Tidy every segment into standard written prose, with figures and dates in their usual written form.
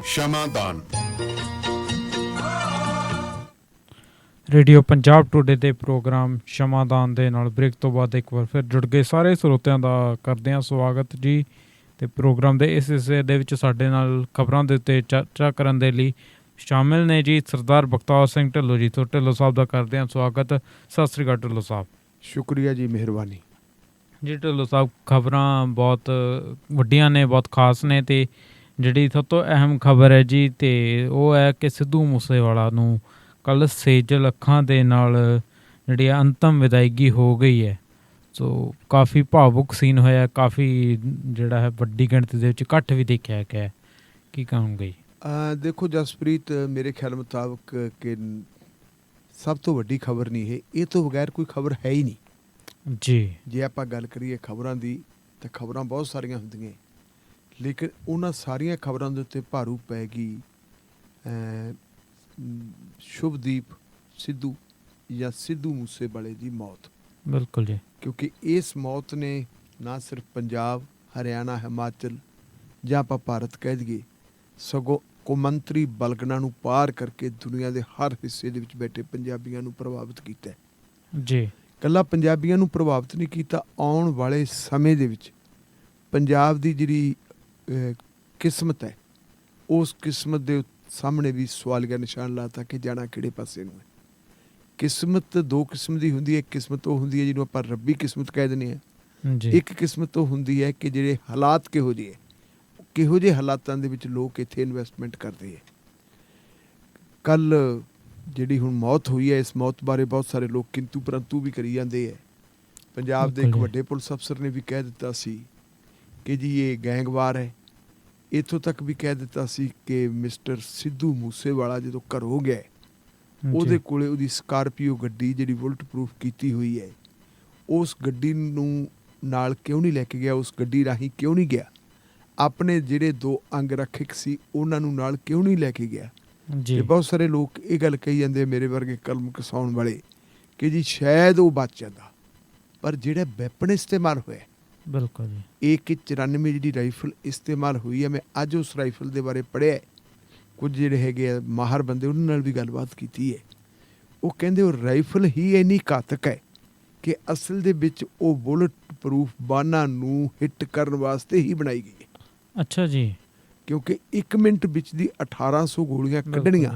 ਸ਼ਮਾਦਾਨ। Radio Punjab today ਦੇ programme ਸ਼ਮਾਦਾਨ ਦੇ ਨਾਲ ਬ੍ਰੇਕ ਤੋਂ ਬਾਅਦ ਇੱਕ ਵਾਰ ਫਿਰ ਜੁੜ ਗਏ ਸਾਰੇ ਸਰੋਤਿਆਂ ਦਾ ਕਰਦੇ ਹਾਂ ਸਵਾਗਤ ਜੀ। ਅਤੇ ਪ੍ਰੋਗਰਾਮ ਦੇ ਇਸ ਹਿੱਸੇ ਦੇ ਵਿੱਚ ਸਾਡੇ ਨਾਲ ਖਬਰਾਂ ਦੇ ਉੱਤੇ ਚਰਚਾ ਕਰਨ ਦੇ ਲਈ ਸ਼ਾਮਿਲ ਨੇ ਜੀ ਸਰਦਾਰ ਬਖਤੌਰ ਸਿੰਘ ਢਿੱਲੋਂ ਜੀ। ਤੋਂ ਢਿੱਲੋਂ ਸਾਹਿਬ ਦਾ ਕਰਦੇ ਹਾਂ ਸਵਾਗਤ। ਸਤਿ ਸ਼੍ਰੀ ਅਕਾਲ ਢਿੱਲੋਂ ਸਾਹਿਬ। ਸ਼ੁਕਰੀਆ ਜੀ, ਮਿਹਰਬਾਨੀ ਜੀ। ਢਿੱਲੋਂ ਸਾਹਿਬ, ਖਬਰਾਂ ਬਹੁਤ ਵੱਡੀਆਂ ਨੇ, ਬਹੁਤ ਖਾਸ ਨੇ, ਅਤੇ ਜਿਹੜੀ ਸਭ ਤੋਂ ਅਹਿਮ ਖਬਰ ਹੈ ਜੀ ਅਤੇ ਉਹ ਹੈ ਕਿ ਸਿੱਧੂ ਮੂਸੇਵਾਲਾ ਨੂੰ ਕੱਲ੍ਹ ਸੇਜਲ ਅੱਖਾਂ ਦੇ ਨਾਲ ਜਿਹੜੀ ਅੰਤਮ ਵਿਦਾਇਗੀ ਹੋ ਗਈ ਹੈ। ਸੋ ਕਾਫੀ ਭਾਵੁਕ ਸੀਨ ਹੋਇਆ, ਕਾਫੀ ਜਿਹੜਾ ਹੈ ਵੱਡੀ ਗਿਣਤੀ ਦੇ ਵਿੱਚ ਇਕੱਠ ਵੀ ਦੇਖਿਆ ਗਿਆ। ਕੀ ਕਹੋਗੇ ਜੀ? ਦੇਖੋ ਜਸਪ੍ਰੀਤ, ਮੇਰੇ ਖਿਆਲ ਮੁਤਾਬਕ ਕਿ ਸਭ ਤੋਂ ਵੱਡੀ ਖਬਰ ਨਹੀਂ ਇਹ ਤੋਂ ਬਗੈਰ ਕੋਈ ਖਬਰ ਹੈ ਹੀ ਨਹੀਂ ਜੀ। ਜੇ ਆਪਾਂ ਗੱਲ ਕਰੀਏ ਖਬਰਾਂ ਦੀ ਤਾਂ ਖਬਰਾਂ ਬਹੁਤ ਸਾਰੀਆਂ ਹੁੰਦੀਆਂ, ਲੇਕਿਨ ਉਹਨਾਂ ਸਾਰੀਆਂ ਖਬਰਾਂ ਦੇ ਉੱਤੇ ਭਾਰੂ ਪੈ ਗਈ ਸ਼ੁਭਦੀਪ ਸਿੱਧੂ ਜਾਂ ਸਿੱਧੂ ਮੂਸੇਵਾਲੇ ਦੀ ਮੌਤ। ਬਿਲਕੁਲ ਜੀ। ਕਿਉਂਕਿ ਇਸ ਮੌਤ ਨੇ ਨਾ ਸਿਰਫ ਪੰਜਾਬ, ਹਰਿਆਣਾ, ਹਿਮਾਚਲ ਜਾਂ ਆਪਾਂ ਭਾਰਤ ਕਹਿ ਦਈਏ, ਸਗੋਂ ਕੌਮਾਂਤਰੀ ਬਲਗਨਾ ਨੂੰ ਪਾਰ ਕਰਕੇ ਦੁਨੀਆ ਦੇ ਹਰ ਹਿੱਸੇ ਦੇ ਵਿੱਚ ਬੈਠੇ ਪੰਜਾਬੀਆਂ ਨੂੰ ਪ੍ਰਭਾਵਿਤ ਕੀਤਾ ਜੀ। ਇਕੱਲਾ ਪੰਜਾਬੀਆਂ ਨੂੰ ਪ੍ਰਭਾਵਿਤ ਨਹੀਂ ਕੀਤਾ, ਆਉਣ ਵਾਲੇ ਸਮੇਂ ਦੇ ਵਿੱਚ ਪੰਜਾਬ ਦੀ ਜਿਹੜੀ ਕਿਸਮਤ ਹੈ ਉਸ ਕਿਸਮਤ ਦੇ ਸਾਹਮਣੇ ਵੀ ਸਵਾਲੀਆ ਨਿਸ਼ਾਨ ਲਾਤਾ ਕਿ ਜਾਣਾ ਕਿਹੜੇ ਪਾਸੇ ਨੂੰ ਹੈ। ਕਿਸਮਤ ਦੋ ਕਿਸਮ ਦੀ ਹੁੰਦੀ ਹੈ। ਇੱਕ ਕਿਸਮਤ ਉਹ ਹੁੰਦੀ ਹੈ ਜਿਹਨੂੰ ਆਪਾਂ ਰੱਬੀ ਕਿਸਮਤ ਕਹਿ ਦਿੰਦੇ ਹਾਂ। ਇੱਕ ਕਿਸਮਤ ਉਹ ਹੁੰਦੀ ਹੈ ਕਿ ਜਿਹੜੇ ਹਾਲਾਤ ਕਿਹੋ ਜਿਹੇ ਹਾਲਾਤਾਂ ਦੇ ਵਿੱਚ ਲੋਕ ਇੱਥੇ ਇਨਵੈਸਟਮੈਂਟ ਕਰਦੇ ਹੈ। ਕੱਲ੍ਹ ਜਿਹੜੀ ਹੁਣ ਮੌਤ ਹੋਈ ਹੈ, ਇਸ ਮੌਤ ਬਾਰੇ ਬਹੁਤ ਸਾਰੇ ਲੋਕ ਕਿੰਤੂ ਪਰੰਤੂ ਵੀ ਕਰੀ ਜਾਂਦੇ ਹੈ। ਪੰਜਾਬ ਦੇ ਇੱਕ ਵੱਡੇ ਪੁਲਿਸ ਅਫਸਰ ਨੇ ਵੀ ਕਹਿ ਦਿੱਤਾ ਸੀ ਕਿ ਜੀ ਇਹ ਗੈਂਗਵਾਰ ਹੈ। ਇੱਥੋਂ ਤੱਕ ਵੀ ਕਹਿ ਦਿੱਤਾ ਸੀ ਕਿ ਮਿਸਟਰ ਸਿੱਧੂ ਮੂਸੇਵਾਲਾ ਜਦੋਂ ਘਰੋਂ ਗਿਆ, ਉਹਦੇ ਕੋਲੇ ਉਹਦੀ ਸਕਾਰਪੀਓ ਗੱਡੀ ਜਿਹੜੀ ਬੁਲਟ ਪ੍ਰੂਫ ਕੀਤੀ ਹੋਈ ਹੈ, ਉਸ ਗੱਡੀ ਨੂੰ ਨਾਲ ਕਿਉਂ ਨਹੀਂ ਲੈ ਕੇ ਗਿਆ, ਉਸ ਗੱਡੀ ਰਾਹੀਂ ਕਿਉਂ ਨਹੀਂ ਗਿਆ, ਆਪਣੇ ਜਿਹੜੇ ਦੋ ਅੰਗ ਰੱਖਿਅਕ ਸੀ ਉਹਨਾਂ ਨੂੰ ਨਾਲ ਕਿਉਂ ਨਹੀਂ ਲੈ ਕੇ ਗਿਆ। ਤੇ ਬਹੁਤ ਸਾਰੇ ਲੋਕ ਇਹ ਗੱਲ ਕਹੀ ਜਾਂਦੇ, ਮੇਰੇ ਵਰਗੇ ਕਲਮ ਕਸਾਉਣ ਵਾਲੇ, ਕਿ ਜੀ ਸ਼ਾਇਦ ਉਹ ਬਚ ਜਾਂਦਾ। ਪਰ ਜਿਹੜਾ ਵੈਪਨ ਇਸਤੇਮਾਲ ਹੋਇਆ, ਬਿਲਕੁਲ ਜੀ, AK-94 ਜਿਹੜੀ ਰਾਈਫਲ ਇਸਤੇਮਾਲ ਹੋਈ ਹੈ, ਮੈਂ ਅੱਜ ਉਸ ਰਾਈਫਲ ਦੇ ਬਾਰੇ ਪੜ੍ਹਿਆ। ਕੁਝ ਜਿਹੜੇ ਹੈਗੇ ਆ ਮਾਹਰ ਬੰਦੇ, ਉਹਨਾਂ ਨਾਲ ਵੀ ਗੱਲਬਾਤ ਕੀਤੀ ਹੈ। ਉਹ ਕਹਿੰਦੇ ਉਹ ਰਾਈਫਲ ਹੀ ਇੰਨੀ ਘਾਤਕ ਹੈ ਕਿ ਅਸਲ ਦੇ ਵਿੱਚ ਉਹ ਬੁਲਟ ਪ੍ਰੂਫ ਬਾਨਾਂ ਨੂੰ ਹਿੱਟ ਕਰਨ ਵਾਸਤੇ ਹੀ ਬਣਾਈ ਗਈ ਹੈ। ਅੱਛਾ ਜੀ। ਕਿਉਂਕਿ 1 ਮਿੰਟ ਵਿੱਚ ਦੀ 1800 ਗੋਲੀਆਂ ਕੱਢਣੀਆਂ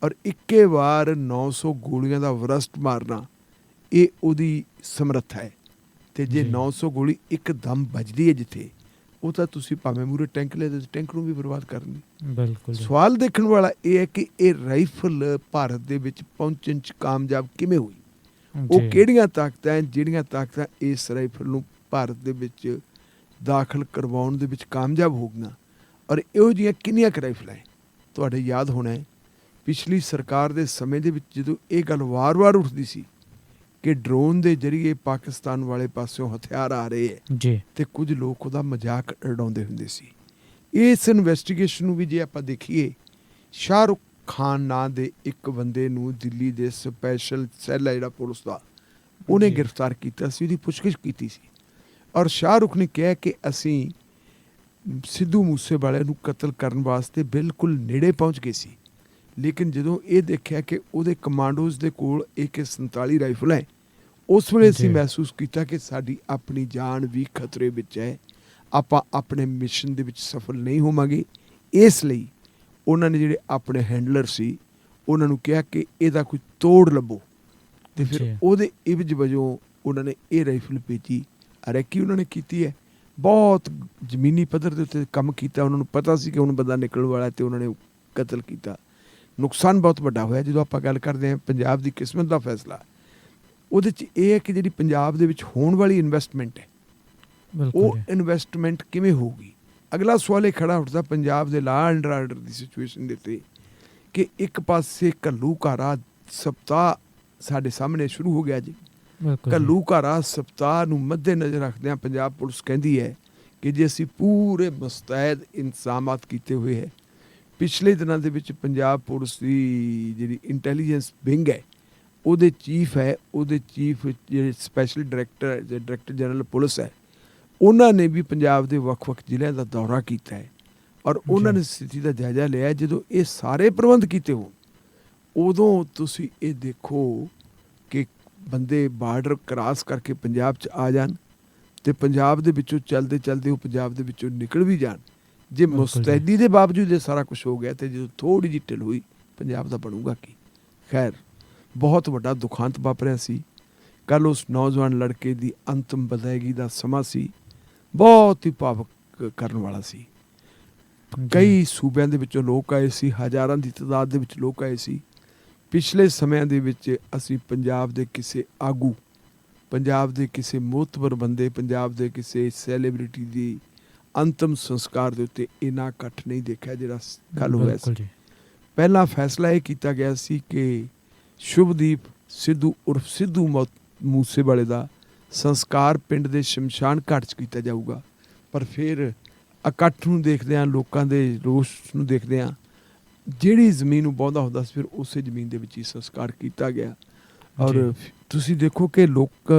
ਔਰ ਇੱਕੇ ਵਾਰ 900 ਗੋਲੀਆਂ ਦਾ ਵਰਸਟ ਮਾਰਨਾ, ਇਹ ਉਹਦੀ ਸਮਰੱਥਾ ਹੈ। ਅਤੇ ਜੇ 900 ਗੋਲੀ ਇੱਕਦਮ ਵੱਜਦੀ ਹੈ ਜਿੱਥੇ, ਉਹ ਤਾਂ ਤੁਸੀਂ ਭਾਵੇਂ ਮੂਹਰੇ ਟੈਂਕ ਲੈ ਦੇ, ਟੈਂਕ ਨੂੰ ਵੀ ਬਰਬਾਦ ਕਰਨੀ। ਬਿਲਕੁਲ। ਸਵਾਲ ਦੇਖਣ ਵਾਲਾ ਇਹ ਹੈ ਕਿ ਇਹ ਰਾਈਫਲ ਭਾਰਤ ਦੇ ਵਿੱਚ ਪਹੁੰਚਣ 'ਚ ਕਾਮਯਾਬ ਕਿਵੇਂ ਹੋਈ। ਉਹ ਕਿਹੜੀਆਂ ਤਾਕਤਾਂ ਜਿਹੜੀਆਂ ਤਾਕਤਾਂ ਇਸ ਰਾਈਫਲ ਨੂੰ ਭਾਰਤ ਦੇ ਵਿੱਚ ਦਾਖਲ ਕਰਵਾਉਣ ਦੇ ਵਿੱਚ ਕਾਮਯਾਬ ਹੋ ਗਈਆਂ, ਔਰ ਇਹੋ ਜਿਹੀਆਂ ਕਿੰਨੀਆਂ ਕੁ ਰਾਈਫਲਾਂ ਹੈ। ਤੁਹਾਡੇ ਯਾਦ ਹੋਣਾ ਹੈ ਪਿਛਲੀ ਸਰਕਾਰ ਦੇ ਸਮੇਂ ਦੇ ਵਿੱਚ ਜਦੋਂ ਇਹ ਗੱਲ ਵਾਰ-ਵਾਰ ਉੱਠਦੀ ਸੀ ਕਿ ਡਰੋਨ ਦੇ ਜ਼ਰੀਏ ਪਾਕਿਸਤਾਨ ਵਾਲੇ ਪਾਸਿਓਂ ਹਥਿਆਰ ਆ ਰਹੇ ਹੈ ਜੀ, ਅਤੇ ਕੁਝ ਲੋਕ ਉਹਦਾ ਮਜ਼ਾਕ ਉਡਾਉਂਦੇ ਹੁੰਦੇ ਸੀ। ਇਸ ਇਨਵੈਸਟੀਗੇਸ਼ਨ ਨੂੰ ਵੀ ਜੇ ਆਪਾਂ ਦੇਖੀਏ, ਸ਼ਾਹਰੁਖ ਖਾਨ ਨਾਂ ਦੇ ਇੱਕ ਬੰਦੇ ਨੂੰ ਦਿੱਲੀ ਦੇ ਸਪੈਸ਼ਲ ਸੈੱਲ ਹੈ ਜਿਹੜਾ ਪੁਲਿਸ ਦਾ, ਉਹਨੇ ਗ੍ਰਿਫਤਾਰ ਕੀਤਾ ਸੀ, ਉਹਦੀ ਪੁੱਛਗਿੱਛ ਕੀਤੀ ਸੀ। ਔਰ ਸ਼ਾਹਰੁਖ ਨੇ ਕਿਹਾ ਕਿ ਅਸੀਂ ਸਿੱਧੂ ਮੂਸੇਵਾਲੇ ਨੂੰ ਕਤਲ ਕਰਨ ਵਾਸਤੇ ਬਿਲਕੁਲ ਨੇੜੇ ਪਹੁੰਚ ਗਏ ਸੀ, ਲੇਕਿਨ ਜਦੋਂ ਇਹ ਦੇਖਿਆ ਕਿ ਉਹਦੇ ਕਮਾਂਡੋਜ਼ ਦੇ ਕੋਲ AK-47 ਰਾਈਫਲ ਹੈ, ਉਸ ਵੇਲੇ ਅਸੀਂ ਮਹਿਸੂਸ ਕੀਤਾ ਕਿ ਸਾਡੀ ਆਪਣੀ ਜਾਨ ਵੀ ਖਤਰੇ ਵਿੱਚ ਹੈ, ਆਪਾਂ ਆਪਣੇ ਮਿਸ਼ਨ ਦੇ ਵਿੱਚ ਸਫਲ ਨਹੀਂ ਹੋਵਾਂਗੇ। ਇਸ ਲਈ ਉਹਨਾਂ ਨੇ ਜਿਹੜੇ ਆਪਣੇ ਹੈਂਡਲਰ ਸੀ, ਉਹਨਾਂ ਨੂੰ ਕਿਹਾ ਕਿ ਇਹਦਾ ਕੋਈ ਤੋੜ ਲੱਭੋ, ਅਤੇ ਫਿਰ ਉਹਦੇ ਇਵਜ਼ ਵਜੋਂ ਉਹਨਾਂ ਨੇ ਇਹ ਰਾਈਫਲ ਭੇਜੀ। ਰੈਕੀ ਉਹਨਾਂ ਨੇ ਕੀਤੀ ਹੈ, ਬਹੁਤ ਜ਼ਮੀਨੀ ਪੱਧਰ ਦੇ ਉੱਤੇ ਕੰਮ ਕੀਤਾ। ਉਹਨਾਂ ਨੂੰ ਪਤਾ ਸੀ ਕਿ ਹੁਣ ਬੰਦਾ ਨਿਕਲਣ ਵਾਲਾ, ਅਤੇ ਉਹਨਾਂ ਨੇ ਕਤਲ ਕੀਤਾ। ਨੁਕਸਾਨ ਬਹੁਤ ਵੱਡਾ ਹੋਇਆ। ਜਦੋਂ ਆਪਾਂ ਗੱਲ ਕਰਦੇ ਹਾਂ ਪੰਜਾਬ ਦੀ ਕਿਸਮਤ ਦਾ ਫੈਸਲਾ, ਉਹਦੇ 'ਚ ਇਹ ਹੈ ਕਿ ਜਿਹੜੀ ਪੰਜਾਬ ਦੇ ਵਿੱਚ ਹੋਣ ਵਾਲੀ ਇਨਵੈਸਟਮੈਂਟ ਹੈ, ਉਹ ਇਨਵੈਸਟਮੈਂਟ ਕਿਵੇਂ ਹੋਊਗੀ। ਅਗਲਾ ਸਵਾਲ ਇਹ ਖੜਾ ਉੱਠਦਾ ਪੰਜਾਬ ਦੇ law and order the situation ਦੇ ਉੱਤੇ ਕਿ ਇੱਕ ਪਾਸੇ ਘੱਲੂਘਾਰਾ ਸਪਤਾਹ ਸਾਡੇ ਸਾਹਮਣੇ ਸ਼ੁਰੂ ਹੋ ਗਿਆ ਜੀ। ਘੱਲੂਘਾਰਾ ਸਪਤਾਹ ਨੂੰ ਮੱਦੇ ਨਜ਼ਰ ਰੱਖਦਿਆਂ ਪੰਜਾਬ ਪੁਲਿਸ ਕਹਿੰਦੀ ਹੈ ਕਿ ਜੇ ਅਸੀਂ ਪੂਰੇ ਮੁਸਤੈਦ ਇੰਤਜ਼ਾਮਾਤ ਕੀਤੇ ਹੋਏ ਹੈ। ਪਿਛਲੇ ਦਿਨਾਂ ਦੇ ਵਿੱਚ ਪੰਜਾਬ ਪੁਲਿਸ ਦੀ ਜਿਹੜੀ ਇੰਟੈਲੀਜੈਂਸ ਵਿੰਗ ਹੈ, ਉਹਦੇ ਚੀਫ ਜਿਹੜੇ ਸਪੈਸ਼ਲ ਡਾਇਰੈਕਟਰ ਜਨਰਲ ਪੁਲਿਸ ਹੈ, ਉਹਨਾਂ ਨੇ ਵੀ ਪੰਜਾਬ ਦੇ ਵੱਖ-ਵੱਖ ਜ਼ਿਲ੍ਹਿਆਂ ਦਾ ਦੌਰਾ ਕੀਤਾ ਹੈ। ਔਰ ਉਹਨਾਂ ਨੇ ਸਥਿਤੀ ਦਾ ਜਾਇਜ਼ਾ ਲਿਆ। ਜਦੋਂ ਇਹ ਸਾਰੇ ਪ੍ਰਬੰਧ ਕੀਤੇ ਹੋਣ ਉਦੋਂ ਤੁਸੀਂ ਇਹ ਦੇਖੋ ਕਿ ਬੰਦੇ ਬਾਰਡਰ ਕ੍ਰਾਸ ਕਰਕੇ ਪੰਜਾਬ 'ਚ ਆ ਜਾਣ ਅਤੇ ਪੰਜਾਬ ਦੇ ਵਿੱਚੋਂ ਚਲਦੇ ਚਲਦੇ ਉਹ ਪੰਜਾਬ ਦੇ ਵਿੱਚੋਂ ਨਿਕਲ ਵੀ ਜਾਣ। ਜੇ ਮੁਸਤੈਦੀ ਦੇ ਬਾਵਜੂਦ ਇਹ ਸਾਰਾ ਕੁਛ ਹੋ ਗਿਆ ਅਤੇ ਜਦੋਂ ਥੋੜ੍ਹੀ ਜਿਹੀ ਢਿੱਲ ਹੋਈ ਪੰਜਾਬ ਦਾ ਬਣੂਗਾ ਕੀ। ਖੈਰ ਬਹੁਤ ਵੱਡਾ ਦੁਖਾਂਤ ਵਾਪਰਿਆ ਸੀ ਕੱਲ੍ਹ। ਉਸ ਨੌਜਵਾਨ ਲੜਕੇ ਦੀ ਅੰਤਮ ਵਿਦਾਇਗੀ ਦਾ ਸਮਾਂ ਸੀ, ਬਹੁਤ ਹੀ ਭਾਵੁਕ ਕਰਨ ਵਾਲਾ ਸੀ। ਕਈ ਸੂਬਿਆਂ ਦੇ ਵਿੱਚੋਂ ਲੋਕ ਆਏ ਸੀ, ਹਜ਼ਾਰਾਂ ਦੀ ਤਾਦਾਦ ਦੇ ਵਿੱਚ ਲੋਕ ਆਏ ਸੀ। ਪਿਛਲੇ ਸਮਿਆਂ ਦੇ ਵਿੱਚ ਅਸੀਂ ਪੰਜਾਬ ਦੇ ਕਿਸੇ ਆਗੂ, ਪੰਜਾਬ ਦੇ ਕਿਸੇ ਮੋਹਤਬਰ ਬੰਦੇ, ਪੰਜਾਬ ਦੇ ਕਿਸੇ ਸੈਲੀਬ੍ਰਿਟੀ ਦੀ ਅੰਤਮ ਸੰਸਕਾਰ ਦੇ ਉੱਤੇ ਇੰਨਾ ਇਕੱਠ ਨਹੀਂ ਦੇਖਿਆ ਜਿਹੜਾ ਕੱਲ੍ਹ ਹੋਇਆ ਸੀ। ਪਹਿਲਾਂ ਫੈਸਲਾ ਇਹ ਕੀਤਾ ਗਿਆ ਸੀ ਕਿ ਸ਼ੁਭਦੀਪ ਸਿੱਧੂ ਉਰਫ ਸਿੱਧੂ ਮੂਸੇਵਾਲੇ ਦਾ ਸੰਸਕਾਰ ਪਿੰਡ ਦੇ ਸ਼ਮਸ਼ਾਨ ਘਾਟ 'ਚ ਕੀਤਾ ਜਾਊਗਾ, ਪਰ ਫਿਰ ਇਕੱਠ ਨੂੰ ਦੇਖਦਿਆਂ, ਲੋਕਾਂ ਦੇ ਰੋਸ ਨੂੰ ਦੇਖਦਿਆਂ ਜਿਹੜੀ ਜ਼ਮੀਨ ਨੂੰ ਵਾਹੁੰਦਾ ਹੁੰਦਾ ਸੀ ਫਿਰ ਉਸੇ ਜ਼ਮੀਨ ਦੇ ਵਿੱਚ ਹੀ ਸੰਸਕਾਰ ਕੀਤਾ ਗਿਆ। ਔਰ ਤੁਸੀਂ ਦੇਖੋ ਕਿ ਲੋਕ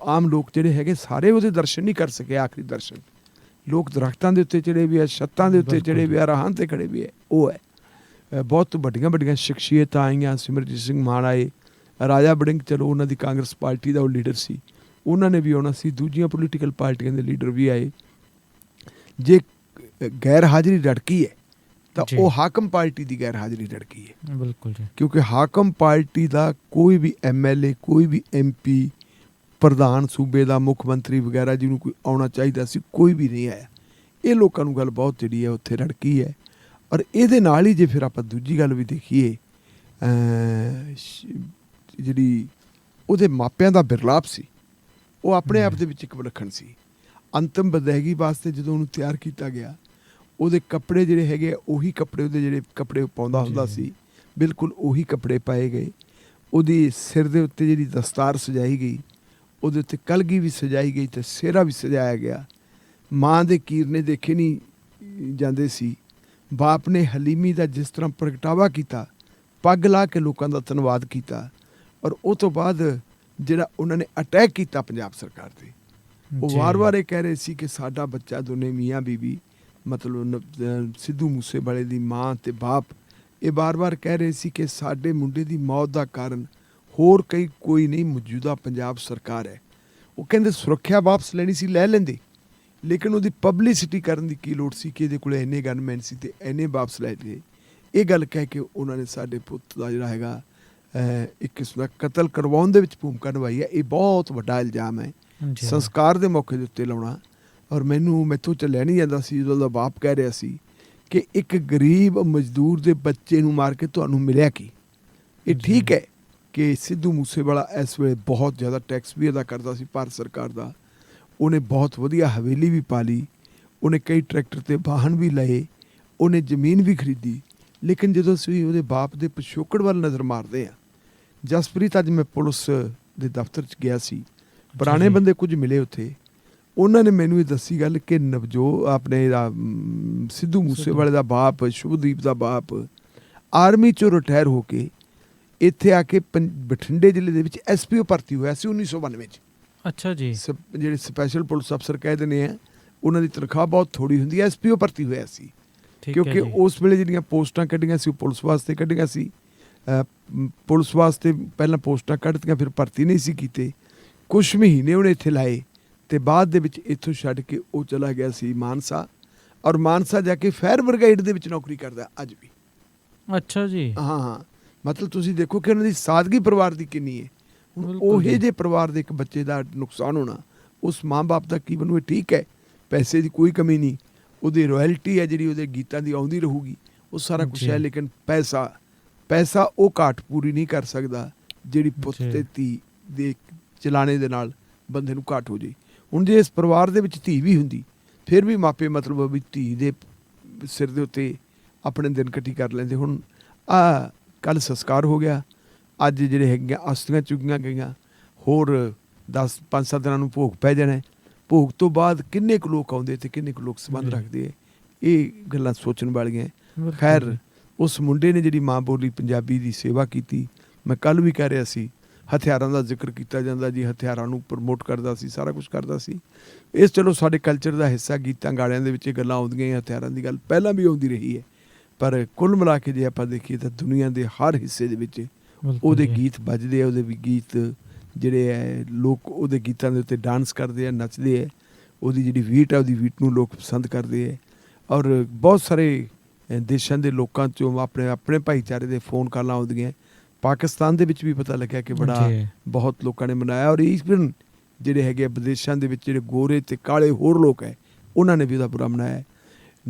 ਆਮ ਲੋਕ ਜਿਹੜੇ ਹੈਗੇ ਸਾਰੇ ਉਹਦੇ ਦਰਸ਼ਨ ਨਹੀਂ ਕਰ ਸਕੇ। ਆਖਰੀ ਦਰਸ਼ਨ ਲੋਕ ਦਰਖਤਾਂ ਦੇ ਉੱਤੇ ਚੜੇ ਵੀ ਹੈ, ਛੱਤਾਂ ਦੇ ਉੱਤੇ ਚੜੇ ਵੀ ਹੈ, ਰਾਹਾਂ 'ਤੇ ਖੜੇ ਵੀ ਹੈ। ਉਹ ਹੈ ਬਹੁਤ ਵੱਡੀਆਂ ਵੱਡੀਆਂ ਸ਼ਖਸੀਅਤਾਂ ਆਈਆਂ। ਸਿਮਰਜੀਤ ਸਿੰਘ ਮਾਨ ਆਏ, ਰਾਜਾ ਵੜਿੰਗ, ਚਲੋ ਉਹਨਾਂ ਦੀ ਕਾਂਗਰਸ ਪਾਰਟੀ ਦਾ ਉਹ ਲੀਡਰ ਸੀ, ਉਹਨਾਂ ਨੇ ਵੀ ਆਉਣਾ ਸੀ। ਦੂਜੀਆਂ ਪੋਲੀਟੀਕਲ ਪਾਰਟੀਆਂ ਦੇ ਲੀਡਰ ਵੀ ਆਏ। ਜੇ ਗੈਰ ਹਾਜ਼ਰੀ ਰੜਕੀ ਹੈ ਤਾਂ ਉਹ ਹਾਕਮ ਪਾਰਟੀ ਦੀ ਗੈਰ ਹਾਜ਼ਰੀ ਰੜਕੀ ਹੈ। ਬਿਲਕੁਲ ਜੀ, ਕਿਉਂਕਿ ਹਾਕਮ ਪਾਰਟੀ ਦਾ ਕੋਈ ਵੀ MLA, ਕੋਈ ਵੀ MP, ਪ੍ਰਧਾਨ ਸੂਬੇ ਦਾ, ਮੁੱਖ ਮੰਤਰੀ ਵਗੈਰਾ ਜਿਹਨੂੰ ਕੋਈ ਆਉਣਾ ਚਾਹੀਦਾ ਸੀ, ਕੋਈ ਵੀ ਨਹੀਂ ਆਇਆ। ਇਹ ਲੋਕਾਂ ਨੂੰ ਗੱਲ ਬਹੁਤ ਜਿਹੜੀ ਹੈ ਉੱਥੇ ਰੜਕੀ ਹੈ। ਔਰ ਇਹਦੇ ਨਾਲ ਹੀ ਜੇ ਫਿਰ ਆਪਾਂ ਦੂਜੀ ਗੱਲ ਵੀ ਦੇਖੀਏ, ਜਿਹੜੀ ਉਹਦੇ ਮਾਪਿਆਂ ਦਾ ਬਿਰਲਾਪ ਸੀ, ਉਹ ਆਪਣੇ ਆਪ ਦੇ ਵਿੱਚ ਇੱਕ ਵਿਲੱਖਣ ਸੀ। ਅੰਤਮ ਵਿਦਾਇਗੀ ਵਾਸਤੇ ਜਦੋਂ ਉਹਨੂੰ ਤਿਆਰ ਕੀਤਾ ਗਿਆ, ਉਹਦੇ ਕੱਪੜੇ ਜਿਹੜੇ ਹੈਗੇ ਉਹੀ ਕੱਪੜੇ, ਉਹਦੇ ਜਿਹੜੇ ਕੱਪੜੇ ਪਾਉਂਦਾ ਹੁੰਦਾ ਸੀ ਬਿਲਕੁਲ ਉਹੀ ਕੱਪੜੇ ਪਾਏ ਗਏ। ਉਹਦੀ ਸਿਰ ਦੇ ਉੱਤੇ ਜਿਹੜੀ ਦਸਤਾਰ ਸਜਾਈ ਗਈ, ਉਹਦੇ ਉੱਤੇ ਕਲਗੀ ਵੀ ਸਜਾਈ ਗਈ ਅਤੇ ਸਿਹਰਾ ਵੀ ਸਜਾਇਆ ਗਿਆ। ਮਾਂ ਦੇ ਕੀਰਨੇ ਦੇਖੇ ਨਹੀਂ ਜਾਂਦੇ ਸੀ। ਬਾਪ ਨੇ ਹਲੀਮੀ ਦਾ ਜਿਸ ਤਰ੍ਹਾਂ ਪ੍ਰਗਟਾਵਾ ਕੀਤਾ, ਪੱਗ ਲਾ ਕੇ ਲੋਕਾਂ ਦਾ ਧੰਨਵਾਦ ਕੀਤਾ। ਔਰ ਉਹ ਤੋਂ ਬਾਅਦ ਜਿਹੜਾ ਉਹਨਾਂ ਨੇ ਅਟੈਕ ਕੀਤਾ ਪੰਜਾਬ ਸਰਕਾਰ 'ਤੇ, ਉਹ ਵਾਰ-ਵਾਰ ਇਹ ਕਹਿ ਰਹੇ ਸੀ ਕਿ ਸਾਡਾ ਬੱਚਾ, ਦੋਨੇ ਮੀਆਂ ਬੀਬੀ, ਮਤਲਬ ਸਿੱਧੂ ਮੂਸੇਵਾਲੇ ਦੀ ਮਾਂ ਅਤੇ ਬਾਪ, ਇਹ ਵਾਰ-ਵਾਰ ਕਹਿ ਰਹੇ ਸੀ ਕਿ ਸਾਡੇ ਮੁੰਡੇ ਦੀ ਮੌਤ ਦਾ ਕਾਰਨ ਹੋਰ ਕੋਈ ਨਹੀਂ, ਮੌਜੂਦਾ ਪੰਜਾਬ ਸਰਕਾਰ ਹੈ। ਉਹ ਕਹਿੰਦੇ ਸੁਰੱਖਿਆ ਵਾਪਸ ਲੈਣੀ ਸੀ, ਲੈ ਲੈਂਦੇ, ਲੇਕਿਨ ਉਹਦੀ ਪਬਲਿਸਿਟੀ ਕਰਨ ਦੀ ਕੀ ਲੋੜ ਸੀ ਕਿ ਇਹਦੇ ਕੋਲ ਇੰਨੇ ਗਨਮੈਨ ਸੀ ਅਤੇ ਇੰਨੇ ਵਾਪਸ ਲੈ ਲਏ। ਇਹ ਗੱਲ ਕਹਿ ਕੇ ਉਹਨਾਂ ਨੇ ਸਾਡੇ ਪੁੱਤ ਦਾ ਜਿਹੜਾ ਹੈਗਾ ਇੱਕ ਕਿਸਮ ਦਾ ਕਤਲ ਕਰਵਾਉਣ ਦੇ ਵਿੱਚ ਭੂਮਿਕਾ ਨਿਭਾਈ ਹੈ। ਇਹ ਬਹੁਤ ਵੱਡਾ ਇਲਜ਼ਾਮ ਹੈ ਸੰਸਕਾਰ ਦੇ ਮੌਕੇ ਦੇ ਉੱਤੇ ਲਾਉਣਾ। ਔਰ ਮੈਥੋਂ ਚੱਲਿਆ ਨਹੀਂ ਜਾਂਦਾ ਸੀ ਜਦੋਂ ਦਾ ਬਾਪ ਕਹਿ ਰਿਹਾ ਸੀ ਕਿ ਇੱਕ ਗਰੀਬ ਮਜ਼ਦੂਰ ਦੇ ਬੱਚੇ ਨੂੰ ਮਾਰ ਕੇ ਤੁਹਾਨੂੰ ਮਿਲਿਆ ਕੀ। ਇਹ ਠੀਕ ਹੈ ਕਿ ਸਿੱਧੂ ਮੂਸੇਵਾਲਾ ਇਸ ਵੇਲੇ ਬਹੁਤ ਜ਼ਿਆਦਾ ਟੈਕਸ ਵੀ ਅਦਾ ਕਰਦਾ ਸੀ ਭਾਰਤ ਸਰਕਾਰ ਦਾ। ਉਹਨੇ ਬਹੁਤ ਵਧੀਆ ਹਵੇਲੀ ਵੀ ਪਾ ਲਈ, ਉਹਨੇ ਕਈ ਟਰੈਕਟਰ ਅਤੇ ਵਾਹਨ ਵੀ ਲਏ, ਉਹਨੇ ਜ਼ਮੀਨ ਵੀ ਖਰੀਦੀ। ਲੇਕਿਨ ਜਦੋਂ ਅਸੀਂ ਉਹਦੇ ਬਾਪ ਦੇ ਪਿਛੋਕੜ ਵੱਲ ਨਜ਼ਰ ਮਾਰਦੇ ਹਾਂ, ਜਸਪ੍ਰੀਤ, ਅੱਜ ਮੈਂ ਪੁਲਿਸ ਦੇ ਦਫ਼ਤਰ 'ਚ ਗਿਆ ਸੀ, ਪੁਰਾਣੇ ਬੰਦੇ ਕੁਝ ਮਿਲੇ ਉੱਥੇ। ਉਹਨਾਂ ਨੇ ਮੈਨੂੰ ਇਹ ਦੱਸੀ ਗੱਲ ਕਿ ਆਪਣੇ ਸਿੱਧੂ ਮੂਸੇਵਾਲੇ ਦਾ ਬਾਪ, ਸ਼ੁਭਦੀਪ ਦਾ ਬਾਪ, ਆਰਮੀ 'ਚੋਂ ਰਿਟਾਇਰ ਹੋ ਕੇ ਇੱਥੇ ਆ ਕੇ ਬਠਿੰਡੇ ਜ਼ਿਲ੍ਹੇ ਦੇ ਵਿੱਚ SPO ਭਰਤੀ ਹੋਇਆ ਸੀ 1992 'ਚ। ਅੱਛਾ ਜੀ। ਜਿਹੜੇ ਸਪੈਸ਼ਲ ਪੁਲਿਸ ਅਫਸਰ ਕਹਿ ਦਿੰਦੇ ਆ, ਉਹਨਾਂ ਦੀ ਤਨਖਾਹ ਬਹੁਤ ਥੋੜ੍ਹੀ ਹੁੰਦੀ ਹੈ। SPO ਭਰਤੀ ਹੋਇਆ ਸੀ ਕਿਉਂਕਿ ਉਸ ਵੇਲੇ ਜਿਹੜੀਆਂ ਪੋਸਟਾਂ ਕੱਢੀਆਂ ਸੀ ਉਹ ਪੁਲਿਸ ਵਾਸਤੇ ਕੱਢੀਆਂ ਸੀ। ਪੁਲਿਸ ਵਾਸਤੇ ਪਹਿਲਾਂ ਪੋਸਟਾਂ ਕੱਢਤੀਆਂ, ਫਿਰ ਭਰਤੀ ਨਹੀਂ ਸੀ ਕੀਤੇ। ਕੁਛ ਮਹੀਨੇ ਉਹਨੇ ਇੱਥੇ ਲਾਏ ਅਤੇ ਬਾਅਦ ਦੇ ਵਿੱਚ ਇੱਥੋਂ ਛੱਡ ਕੇ ਉਹ ਚਲਾ ਗਿਆ ਸੀ ਮਾਨਸਾ। ਔਰ ਮਾਨਸਾ ਜਾ ਕੇ ਫਾਇਰ ਬ੍ਰਿਗੇਡ ਦੇ ਵਿੱਚ ਨੌਕਰੀ ਕਰਦਾ ਅੱਜ ਵੀ। ਅੱਛਾ ਜੀ। ਹਾਂ, ਮਤਲਬ ਤੁਸੀਂ ਦੇਖੋ ਕਿ ਉਹਨਾਂ ਦੀ ਸਾਦਗੀ ਪਰਿਵਾਰ ਦੀ ਕਿੰਨੀ ਹੈ। ਹੁਣ ਉਹੇ ਜਿਹੇ ਪਰਿਵਾਰ ਦੇ ਇੱਕ ਬੱਚੇ ਦਾ ਨੁਕਸਾਨ ਹੋਣਾ, ਉਸ ਮਾਂ ਬਾਪ ਦਾ ਕੀ ਬਣੂ। ਠੀਕ ਹੈ, ਪੈਸੇ ਦੀ ਕੋਈ ਕਮੀ ਨਹੀਂ, ਉਹਦੀ ਰਾਇਲਟੀ ਹੈ ਜਿਹੜੀ ਉਹਦੇ ਗੀਤਾਂ ਦੀ ਆਉਂਦੀ ਰਹੂਗੀ, ਉਹ ਸਾਰਾ ਕੁਛ ਹੈ। ਲੇਕਿਨ ਪੈਸਾ ਉਹ ਘਾਟ ਪੂਰੀ ਨਹੀਂ ਕਰ ਸਕਦਾ ਜਿਹੜੀ ਪੁੱਤ ਅਤੇ ਧੀ ਦੇ ਚਲਾਣੇ ਦੇ ਨਾਲ ਬੰਦੇ ਨੂੰ ਘਾਟ ਹੋ ਜਾਏ। ਹੁਣ ਜੇ ਇਸ ਪਰਿਵਾਰ ਦੇ ਵਿੱਚ ਧੀ ਵੀ ਹੁੰਦੀ, ਫਿਰ ਵੀ ਮਾਪੇ ਮਤਲਬ ਵੀ ਧੀ ਦੇ ਸਿਰ ਦੇ ਉੱਤੇ ਆਪਣੇ ਦਿਨ ਇਕੱਠੀ ਕਰ ਲੈਂਦੇ। ਹੁਣ ਕੱਲ੍ਹ ਸੰਸਕਾਰ ਹੋ ਗਿਆ, ਅੱਜ ਜਿਹੜੇ ਹੈਗੀਆਂ ਅਸਥੀਆਂ ਚੁੱਕੀਆਂ ਗਈਆਂ, ਹੋਰ 5-7 ਦਿਨਾਂ ਨੂੰ ਭੋਗ ਪੈ ਜਾਣਾ। ਭੋਗ ਤੋਂ ਬਾਅਦ ਕਿੰਨੇ ਕੁ ਲੋਕ ਆਉਂਦੇ ਅਤੇ ਕਿੰਨੇ ਕੁ ਲੋਕ ਸੰਬੰਧ ਰੱਖਦੇ ਹੈ, ਇਹ ਗੱਲਾਂ ਸੋਚਣ ਵਾਲੀਆਂ। ਖੈਰ, ਉਸ ਮੁੰਡੇ ਨੇ ਜਿਹੜੀ ਮਾਂ ਬੋਲੀ ਪੰਜਾਬੀ ਦੀ ਸੇਵਾ ਕੀਤੀ, ਮੈਂ ਕੱਲ੍ਹ ਵੀ ਕਹਿ ਰਿਹਾ ਸੀ, ਹਥਿਆਰਾਂ ਦਾ ਜ਼ਿਕਰ ਕੀਤਾ ਜਾਂਦਾ ਜੀ, ਹਥਿਆਰਾਂ ਨੂੰ ਪ੍ਰਮੋਟ ਕਰਦਾ ਸੀ, ਸਾਰਾ ਕੁਝ ਕਰਦਾ ਸੀ। ਇਸ ਚਲੋ ਸਾਡੇ ਕਲਚਰ ਦਾ ਹਿੱਸਾ, ਗੀਤਾਂ ਗਾਣਿਆਂ ਦੇ ਵਿੱਚ ਇਹ ਗੱਲਾਂ ਆਉਂਦੀਆਂ ਹੀ, ਹਥਿਆਰਾਂ ਦੀ ਗੱਲ ਪਹਿਲਾਂ ਵੀ ਆਉਂਦੀ ਰਹੀ ਹੈ। ਪਰ ਕੁੱਲ ਮਿਲਾ ਕੇ ਜੇ ਆਪਾਂ ਦੇਖੀਏ ਤਾਂ ਦੁਨੀਆ ਦੇ ਹਰ ਹਿੱਸੇ ਦੇ ਵਿੱਚ ਉਹਦੇ ਗੀਤ ਵੱਜਦੇ ਆ, ਉਹਦੇ ਵੀ ਗੀਤ ਜਿਹੜੇ ਹੈ ਲੋਕ ਉਹਦੇ ਗੀਤਾਂ ਦੇ ਉੱਤੇ ਡਾਂਸ ਕਰਦੇ ਆ, ਨੱਚਦੇ ਹੈ। ਉਹਦੀ ਜਿਹੜੀ ਵੀਟ ਹੈ, ਉਹਦੀ ਵੀਟ ਨੂੰ ਲੋਕ ਪਸੰਦ ਕਰਦੇ ਹੈ। ਔਰ ਬਹੁਤ ਸਾਰੇ ਦੇਸ਼ਾਂ ਦੇ ਲੋਕਾਂ 'ਚੋਂ ਆਪਣੇ ਭਾਈਚਾਰੇ ਦੇ ਫੋਨ ਕਾਲਾਂ ਆਉਂਦੀਆਂ। ਪਾਕਿਸਤਾਨ ਦੇ ਵਿੱਚ ਵੀ ਪਤਾ ਲੱਗਿਆ ਕਿ ਬੜਾ ਬਹੁਤ ਲੋਕਾਂ ਨੇ ਮਨਾਇਆ। ਔਰ ਈਵਨ ਜਿਹੜੇ ਹੈਗੇ ਵਿਦੇਸ਼ਾਂ ਦੇ ਵਿੱਚ ਜਿਹੜੇ ਗੋਰੇ ਅਤੇ ਕਾਲੇ ਹੋਰ ਲੋਕ ਹੈ, ਉਹਨਾਂ ਨੇ ਵੀ ਉਹਦਾ ਬੁਰਾ ਮਨਾਇਆ।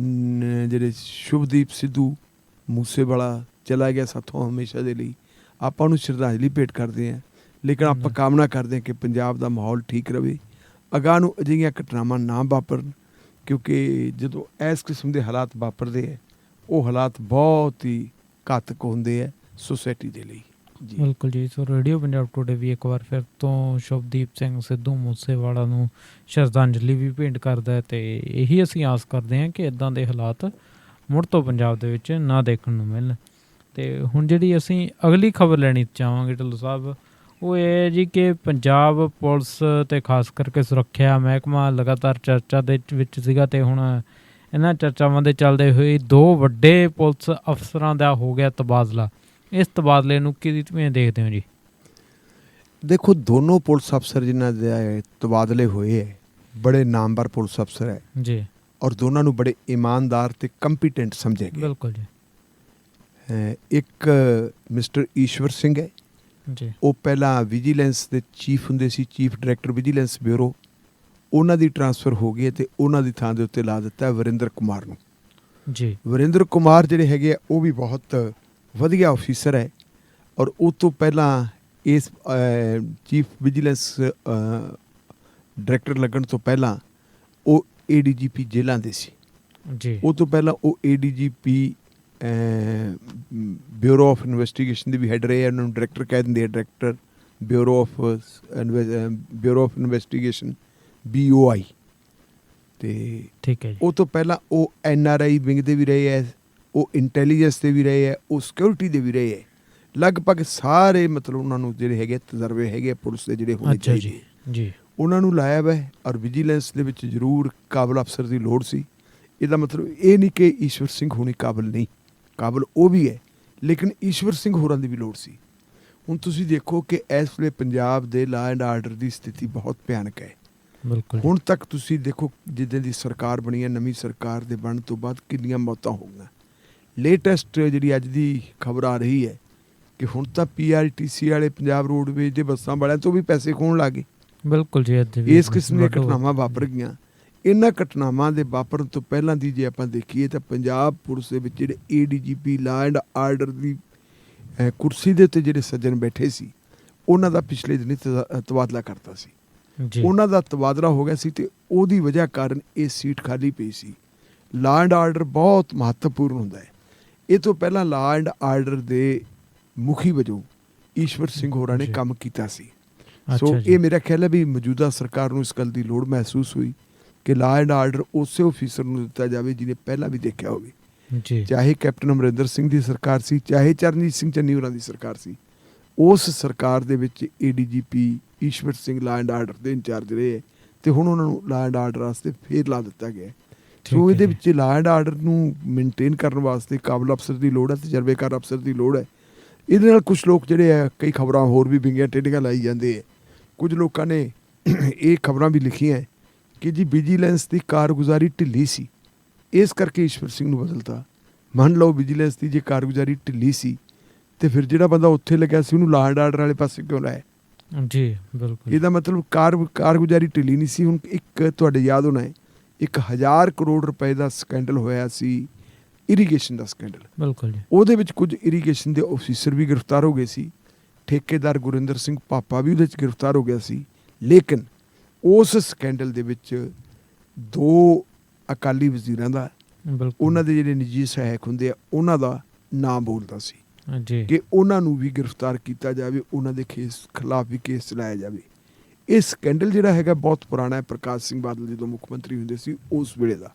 ਜਿਹੜੇ ਸ਼ੁਭਦੀਪ ਸਿੱਧੂ ਮੂਸੇਵਾਲਾ ਚਲਾ ਗਿਆ ਸਾਥੋਂ ਹਮੇਸ਼ਾ ਦੇ ਲਈ, ਆਪਾਂ ਉਹਨੂੰ ਸ਼ਰਧਾਂਜਲੀ ਭੇਟ ਕਰਦੇ ਹਾਂ। ਲੇਕਿਨ ਆਪਾਂ ਕਾਮਨਾ ਕਰਦੇ ਹਾਂ ਕਿ ਪੰਜਾਬ ਦਾ ਮਾਹੌਲ ਠੀਕ ਰਹੇ, ਅਗਾਂਹ ਨੂੰ ਅਜਿਹੀਆਂ ਘਟਨਾਵਾਂ ਨਾ ਵਾਪਰਨ, ਕਿਉਂਕਿ ਜਦੋਂ ਇਸ ਕਿਸਮ ਦੇ ਹਾਲਾਤ ਵਾਪਰਦੇ ਹੈ, ਉਹ ਹਾਲਾਤ ਬਹੁਤ ਹੀ ਘਾਤਕ ਹੁੰਦੇ ਹੈ ਸੋਸਾਇਟੀ ਦੇ ਲਈ ਜੀ। ਬਿਲਕੁਲ ਜੀ। ਸੋ ਰੇਡੀਓ ਪੰਜਾਬ ਟੂਡੇ ਵੀ ਇੱਕ ਵਾਰ ਫਿਰ ਤੋਂ ਸ਼ੁਭਦੀਪ ਸਿੰਘ ਸਿੱਧੂ ਮੂਸੇਵਾਲਾ ਨੂੰ ਸ਼ਰਧਾਂਜਲੀ ਵੀ ਭੇਂਟ ਕਰਦਾ ਹੈ, ਅਤੇ ਇਹੀ ਅਸੀਂ ਆਸ ਕਰਦੇ ਹਾਂ ਕਿ ਇੱਦਾਂ ਦੇ ਹਾਲਾਤ ਮੁੜ ਤੋਂ ਪੰਜਾਬ ਦੇ ਵਿੱਚ ਨਾ ਦੇਖਣ ਨੂੰ ਮਿਲਣ। ਅਤੇ ਹੁਣ ਜਿਹੜੀ ਅਸੀਂ ਅਗਲੀ ਖਬਰ ਲੈਣੀ ਚਾਹਾਂਗੇ ਢਿੱਲੋਂ ਸਾਹਿਬ, ਉਹ ਇਹ ਹੈ ਜੀ ਕਿ ਪੰਜਾਬ ਪੁਲਿਸ ਅਤੇ ਖਾਸ ਕਰਕੇ ਸੁਰੱਖਿਆ ਮਹਿਕਮਾ ਲਗਾਤਾਰ ਚਰਚਾ ਦੇ ਵਿੱਚ ਸੀਗਾ, ਅਤੇ ਹੁਣ ਇਹਨਾਂ ਚਰਚਾਵਾਂ ਦੇ ਚੱਲਦੇ ਹੋਏ 2 ਵੱਡੇ ਪੁਲਿਸ ਅਫਸਰਾਂ ਦਾ ਹੋ ਗਿਆ ਤਬਾਦਲਾ। ਇਸ ਤਬਾਦਲੇ ਨੂੰ ਕਿਵੇਂ ਦੇਖਦੇ ਹੋ ਜੀ? ਦੇਖੋ, ਦੋਨੋਂ ਪੁਲਿਸ ਅਫਸਰ ਜਿਨ੍ਹਾਂ ਦੇ ਤਬਾਦਲੇ ਹੋਏ ਹੈ, ਬੜੇ ਨਾਮਵਰ ਪੁਲਿਸ ਅਫਸਰ ਹੈ ਜੀ, ਔਰ ਦੋਨਾਂ ਨੂੰ ਬੜੇ ਇਮਾਨਦਾਰ ਅਤੇ ਕੰਪੀਟੈਂਟ ਸਮਝਿਆ ਗਿਆ। ਬਿਲਕੁਲ ਜੀ। ਇੱਕ ਮਿਸਟਰ ਈਸ਼ਵਰ ਸਿੰਘ ਹੈ ਜੀ, ਉਹ ਪਹਿਲਾਂ ਵਿਜੀਲੈਂਸ ਦੇ ਚੀਫ ਹੁੰਦੇ ਸੀ, ਚੀਫ ਡਾਇਰੈਕਟਰ ਵਿਜੀਲੈਂਸ ਬਿਊਰੋ। ਉਹਨਾਂ ਦੀ ਟਰਾਂਸਫਰ ਹੋ ਗਈ ਅਤੇ ਉਹਨਾਂ ਦੀ ਥਾਂ ਦੇ ਉੱਤੇ ਲਾ ਦਿੱਤਾ ਵਰਿੰਦਰ ਕੁਮਾਰ ਨੂੰ ਜੀ। ਵਰਿੰਦਰ ਕੁਮਾਰ ਜਿਹੜੇ ਹੈਗੇ ਆ ਉਹ ਵੀ ਬਹੁਤ ਵਧੀਆ ਆਫਿਸਰ ਹੈ, ਔਰ ਉਹ ਤੋਂ ਪਹਿਲਾਂ ਇਸ ਚੀਫ ਵਿਜੀਲੈਂਸ ਡਾਇਰੈਕਟਰ ਲੱਗਣ ਤੋਂ ਪਹਿਲਾਂ ਉਹ ADGP ਜੇਲ੍ਹਾਂ ਦੇ ਸੀ ਜੀ। ਉਹ ਤੋਂ ਪਹਿਲਾਂ ਉਹ ADGP ਬਿਊਰੋ ਆਫ ਇਨਵੈਸਟੀਗੇਸ਼ਨ ਦੇ ਵੀ ਹੈਡ ਰਹੇ ਆ। ਉਹਨਾਂ ਨੂੰ ਡਾਇਰੈਕਟਰ ਕਹਿ ਦਿੰਦੇ ਆ, director bureau of investigation BOI। ਅਤੇ ਠੀਕ ਹੈ ਜੀ। ਉਹ ਤੋਂ ਪਹਿਲਾਂ ਉਹ NRI ਵਿੰਗ ਦੇ ਵੀ ਰਹੇ ਹੈ, ਉਹ ਇੰਟੈਲੀਜੈਂਸ ਦੇ ਵੀ ਰਹੇ ਹੈ, ਉਹ ਸਿਕਿਉਰਿਟੀ ਦੇ ਵੀ ਰਹੇ ਹੈ। ਲਗਭਗ ਸਾਰੇ ਮਤਲਬ ਉਹਨਾਂ ਨੂੰ ਜਿਹੜੇ ਹੈਗੇ ਤਜਰਬੇ ਹੈਗੇ ਪੁਲਿਸ ਦੇ ਜਿਹੜੇ ਹੋਣੇ ਚਾਹੀਦੇ ਜੀ, ਉਹਨਾਂ ਨੂੰ ਲਾਇਆ ਵਾ। ਔਰ ਵਿਜੀਲੈਂਸ ਦੇ ਵਿੱਚ ਜ਼ਰੂਰ ਕਾਬਲ ਅਫਸਰ ਦੀ ਲੋੜ ਸੀ। ਇਹਦਾ ਮਤਲਬ ਇਹ ਨਹੀਂ ਕਿ ਈਸ਼ਵਰ ਸਿੰਘ ਹੋਣੀ ਕਾਬਲ ਨਹੀਂ, ਕਾਬਲ ਉਹ ਵੀ ਹੈ, ਲੇਕਿਨ ਈਸ਼ਵਰ ਸਿੰਘ ਹੋਰਾਂ ਦੀ ਵੀ ਲੋੜ ਸੀ। ਹੁਣ ਤੁਸੀਂ ਦੇਖੋ ਕਿ ਇਸ ਵੇਲੇ ਪੰਜਾਬ ਦੇ ਲਾਅ ਐਂਡ ਆਰਡਰ ਦੀ ਸਥਿਤੀ ਬਹੁਤ ਭਿਆਨਕ ਹੈ। ਬਿਲਕੁਲ। ਹੁਣ ਤੱਕ ਤੁਸੀਂ ਦੇਖੋ ਜਿੱਦਾਂ ਦੀ ਸਰਕਾਰ ਬਣੀ ਹੈ, ਨਵੀਂ ਸਰਕਾਰ ਦੇ ਬਣਨ ਤੋਂ ਬਾਅਦ ਕਿੰਨੀਆਂ ਮੌਤਾਂ ਹੋ ਗਈਆਂ। ਲੇਟੈਸਟ ਜਿਹੜੀ ਅੱਜ ਦੀ ਖਬਰ ਆ ਰਹੀ ਹੈ ਕਿ ਹੁਣ ਤਾਂ PRTC ਵਾਲੇ, ਪੰਜਾਬ ਰੋਡਵੇਜ਼ ਦੇ ਬੱਸਾਂ ਵਾਲਿਆਂ ਤੋਂ ਵੀ ਪੈਸੇ ਖੋਹਣ ਲੱਗ ਗਏ। ਬਿਲਕੁਲ ਜੀ। ਇਸ ਕਿਸਮ ਦੀਆਂ ਘਟਨਾਵਾਂ ਵਾਪਰ ਗਈਆਂ। ਇਹਨਾਂ ਘਟਨਾਵਾਂ ਦੇ ਵਾਪਰਨ ਤੋਂ ਪਹਿਲਾਂ ਦੀ ਜੇ ਆਪਾਂ ਦੇਖੀਏ ਤਾਂ ਪੰਜਾਬ ਪੁਲਿਸ ਦੇ ਵਿੱਚ ਜਿਹੜੇ ADGP ਲਾਅ ਐਂਡ ਆਰਡਰ ਦੀ ਕੁਰਸੀ ਦੇ ਉੱਤੇ ਜਿਹੜੇ ਸੱਜਣ ਬੈਠੇ ਸੀ, ਉਹਨਾਂ ਦਾ ਪਿਛਲੇ ਦਿਨੀ ਤਬਾਦਲਾ ਕਰਤਾ ਸੀ ਜੀ। ਉਹਨਾਂ ਦਾ ਤਬਾਦਲਾ ਹੋ ਗਿਆ ਸੀ ਅਤੇ ਉਹਦੀ ਵਜ੍ਹਾ ਕਾਰਨ ਇਹ ਸੀਟ ਖਾਲੀ ਪਈ ਸੀ। ਲਾਅ ਐਂਡ ਆਰਡਰ ਬਹੁਤ ਮਹੱਤਵਪੂਰਨ ਹੁੰਦਾ ਹੈ। ਇਹ ਤੋਂ ਪਹਿਲਾਂ ਲਾਅ ਐਂਡ ਆਰਡਰ ਦੇ ਮੁਖੀ ਵਜੋਂ ਈਸ਼ਵਰ ਸਿੰਘ ਹੋਰਾਂ ਨੇ ਕੰਮ ਕੀਤਾ ਸੀ। ਸੋ ਇਹ ਮੇਰਾ ਖਿਆਲ ਹੈ ਵੀ ਮੌਜੂਦਾ ਸਰਕਾਰ ਨੂੰ ਇਸ ਗੱਲ ਦੀ ਲੋੜ ਮਹਿਸੂਸ ਹੋਈ ਕਿ ਲਾਅ ਐਂਡ ਆਰਡਰ ਉਸੇ ਆਫਿਸਰ ਨੂੰ ਦਿੱਤਾ ਜਾਵੇ ਜਿਹਨੇ ਪਹਿਲਾਂ ਵੀ ਦੇਖਿਆ ਹੋਵੇ ਜੀ। ਚਾਹੇ ਕੈਪਟਨ ਅਮਰਿੰਦਰ ਸਿੰਘ ਦੀ ਸਰਕਾਰ ਸੀ, ਚਾਹੇ ਚਰਨਜੀਤ ਸਿੰਘ ਚੰਨੀ ਹੋਰਾਂ ਦੀ ਸਰਕਾਰ ਸੀ, ਉਸ ਸਰਕਾਰ ਦੇ ਵਿੱਚ ADGP Ishwar Singh law and order ਦੇ ਇੰਚਾਰਜ ਰਹੇ ਹੈ ਅਤੇ ਹੁਣ ਉਹਨਾਂ ਨੂੰ ਲਾਅ ਐਂਡ ਆਰਡਰ ਵਾਸਤੇ ਫੇਰ ਲਾ ਦਿੱਤਾ ਗਿਆ। ਸੋ ਇਹਦੇ ਵਿੱਚ ਲਾਅ ਐਂਡ ਆਰਡਰ ਨੂੰ ਮੇਨਟੇਨ ਕਰਨ ਵਾਸਤੇ ਕਾਬਲ ਅਫਸਰ ਦੀ ਲੋੜ ਹੈ, ਤਜਰਬੇਕਾਰ ਅਫਸਰ ਦੀ ਲੋੜ ਹੈ। ਇਹਦੇ ਨਾਲ ਕੁਛ ਲੋਕ ਜਿਹੜੇ ਹੈ, ਕਈ ਖਬਰਾਂ ਹੋਰ ਵੀ ਵਿੰਗੀਆਂ ਟੇਢੀਆਂ ਲਾਈ ਜਾਂਦੇ ਹੈ। ਕੁਝ ਲੋਕਾਂ ਨੇ ਇਹ ਖਬਰਾਂ ਵੀ ਲਿਖੀਆਂ ਕਿ ਜੀ ਵਿਜੀਲੈਂਸ ਦੀ ਕਾਰਗੁਜ਼ਾਰੀ ਢਿੱਲੀ ਸੀ, ਇਸ ਕਰਕੇ ਈਸ਼ਵਰ ਸਿੰਘ ਨੂੰ ਬਦਲਤਾ। ਮੰਨ ਲਓ ਵਿਜੀਲੈਂਸ ਦੀ ਜੇ ਕਾਰਗੁਜ਼ਾਰੀ ਢਿੱਲੀ ਸੀ ਅਤੇ ਫਿਰ ਜਿਹੜਾ ਬੰਦਾ ਉੱਥੇ ਲੱਗਿਆ ਸੀ ਉਹਨੂੰ ਲਾਅ ਐਂਡ ਆਰਡਰ ਵਾਲੇ ਪਾਸੇ ਕਿਉਂ ਲਾਇਆ ਜੀ? ਬਿਲਕੁਲ। ਇਹਦਾ ਮਤਲਬ ਕਾਰਗੁਜ਼ਾਰੀ ਢਿੱਲੀ ਨਹੀਂ ਸੀ। ਹੁਣ ਇੱਕ ਤੁਹਾਡੇ ਯਾਦ ਹੋਣਾ ਹੈ, 1000 ਕਰੋੜ ਰੁਪਏ ਦਾ ਸਕੈਂਡਲ ਹੋਇਆ ਸੀ, ਇਰੀਗੇਸ਼ਨ ਦਾ ਸਕੈਂਡਲ। ਬਿਲਕੁਲ ਜੀ। ਉਹਦੇ ਵਿੱਚ ਕੁਝ ਇਰੀਗੇਸ਼ਨ ਦੇ ਆਫਿਸਰ ਵੀ ਗ੍ਰਿਫਤਾਰ ਹੋ ਗਏ ਸੀ, ਠੇਕੇਦਾਰ ਗੁਰਿੰਦਰ ਸਿੰਘ ਪਾਪਾ ਵੀ ਉਹਦੇ 'ਚ ਗ੍ਰਿਫਤਾਰ ਹੋ ਗਿਆ ਸੀ। ਲੇਕਿਨ ਉਸ ਸਕੈਂਡਲ ਦੇ ਵਿੱਚ 2 ਅਕਾਲੀ ਵਜ਼ੀਰਾਂ ਦਾ, ਉਹਨਾਂ ਦੇ ਜਿਹੜੇ ਨਿੱਜੀ ਸਹਾਇਕ ਹੁੰਦੇ ਆ, ਉਹਨਾਂ ਦਾ ਨਾਮ ਬੋਲਦਾ ਸੀ ਕਿ ਉਹਨਾਂ ਨੂੰ ਵੀ ਗ੍ਰਿਫਤਾਰ ਕੀਤਾ ਜਾਵੇ, ਉਹਨਾਂ ਦੇ ਖਿਲਾਫ ਵੀ ਕੇਸ ਚਲਾਇਆ ਜਾਵੇ। ਇਹ ਸਕੈਂਡਲ ਜਿਹੜਾ ਹੈਗਾ ਬਹੁਤ ਪੁਰਾਣਾ ਹੈ, ਪ੍ਰਕਾਸ਼ ਸਿੰਘ ਬਾਦਲ ਜਦੋਂ ਮੁੱਖ ਮੰਤਰੀ ਹੁੰਦੇ ਸੀ ਉਸ ਵੇਲੇ ਦਾ।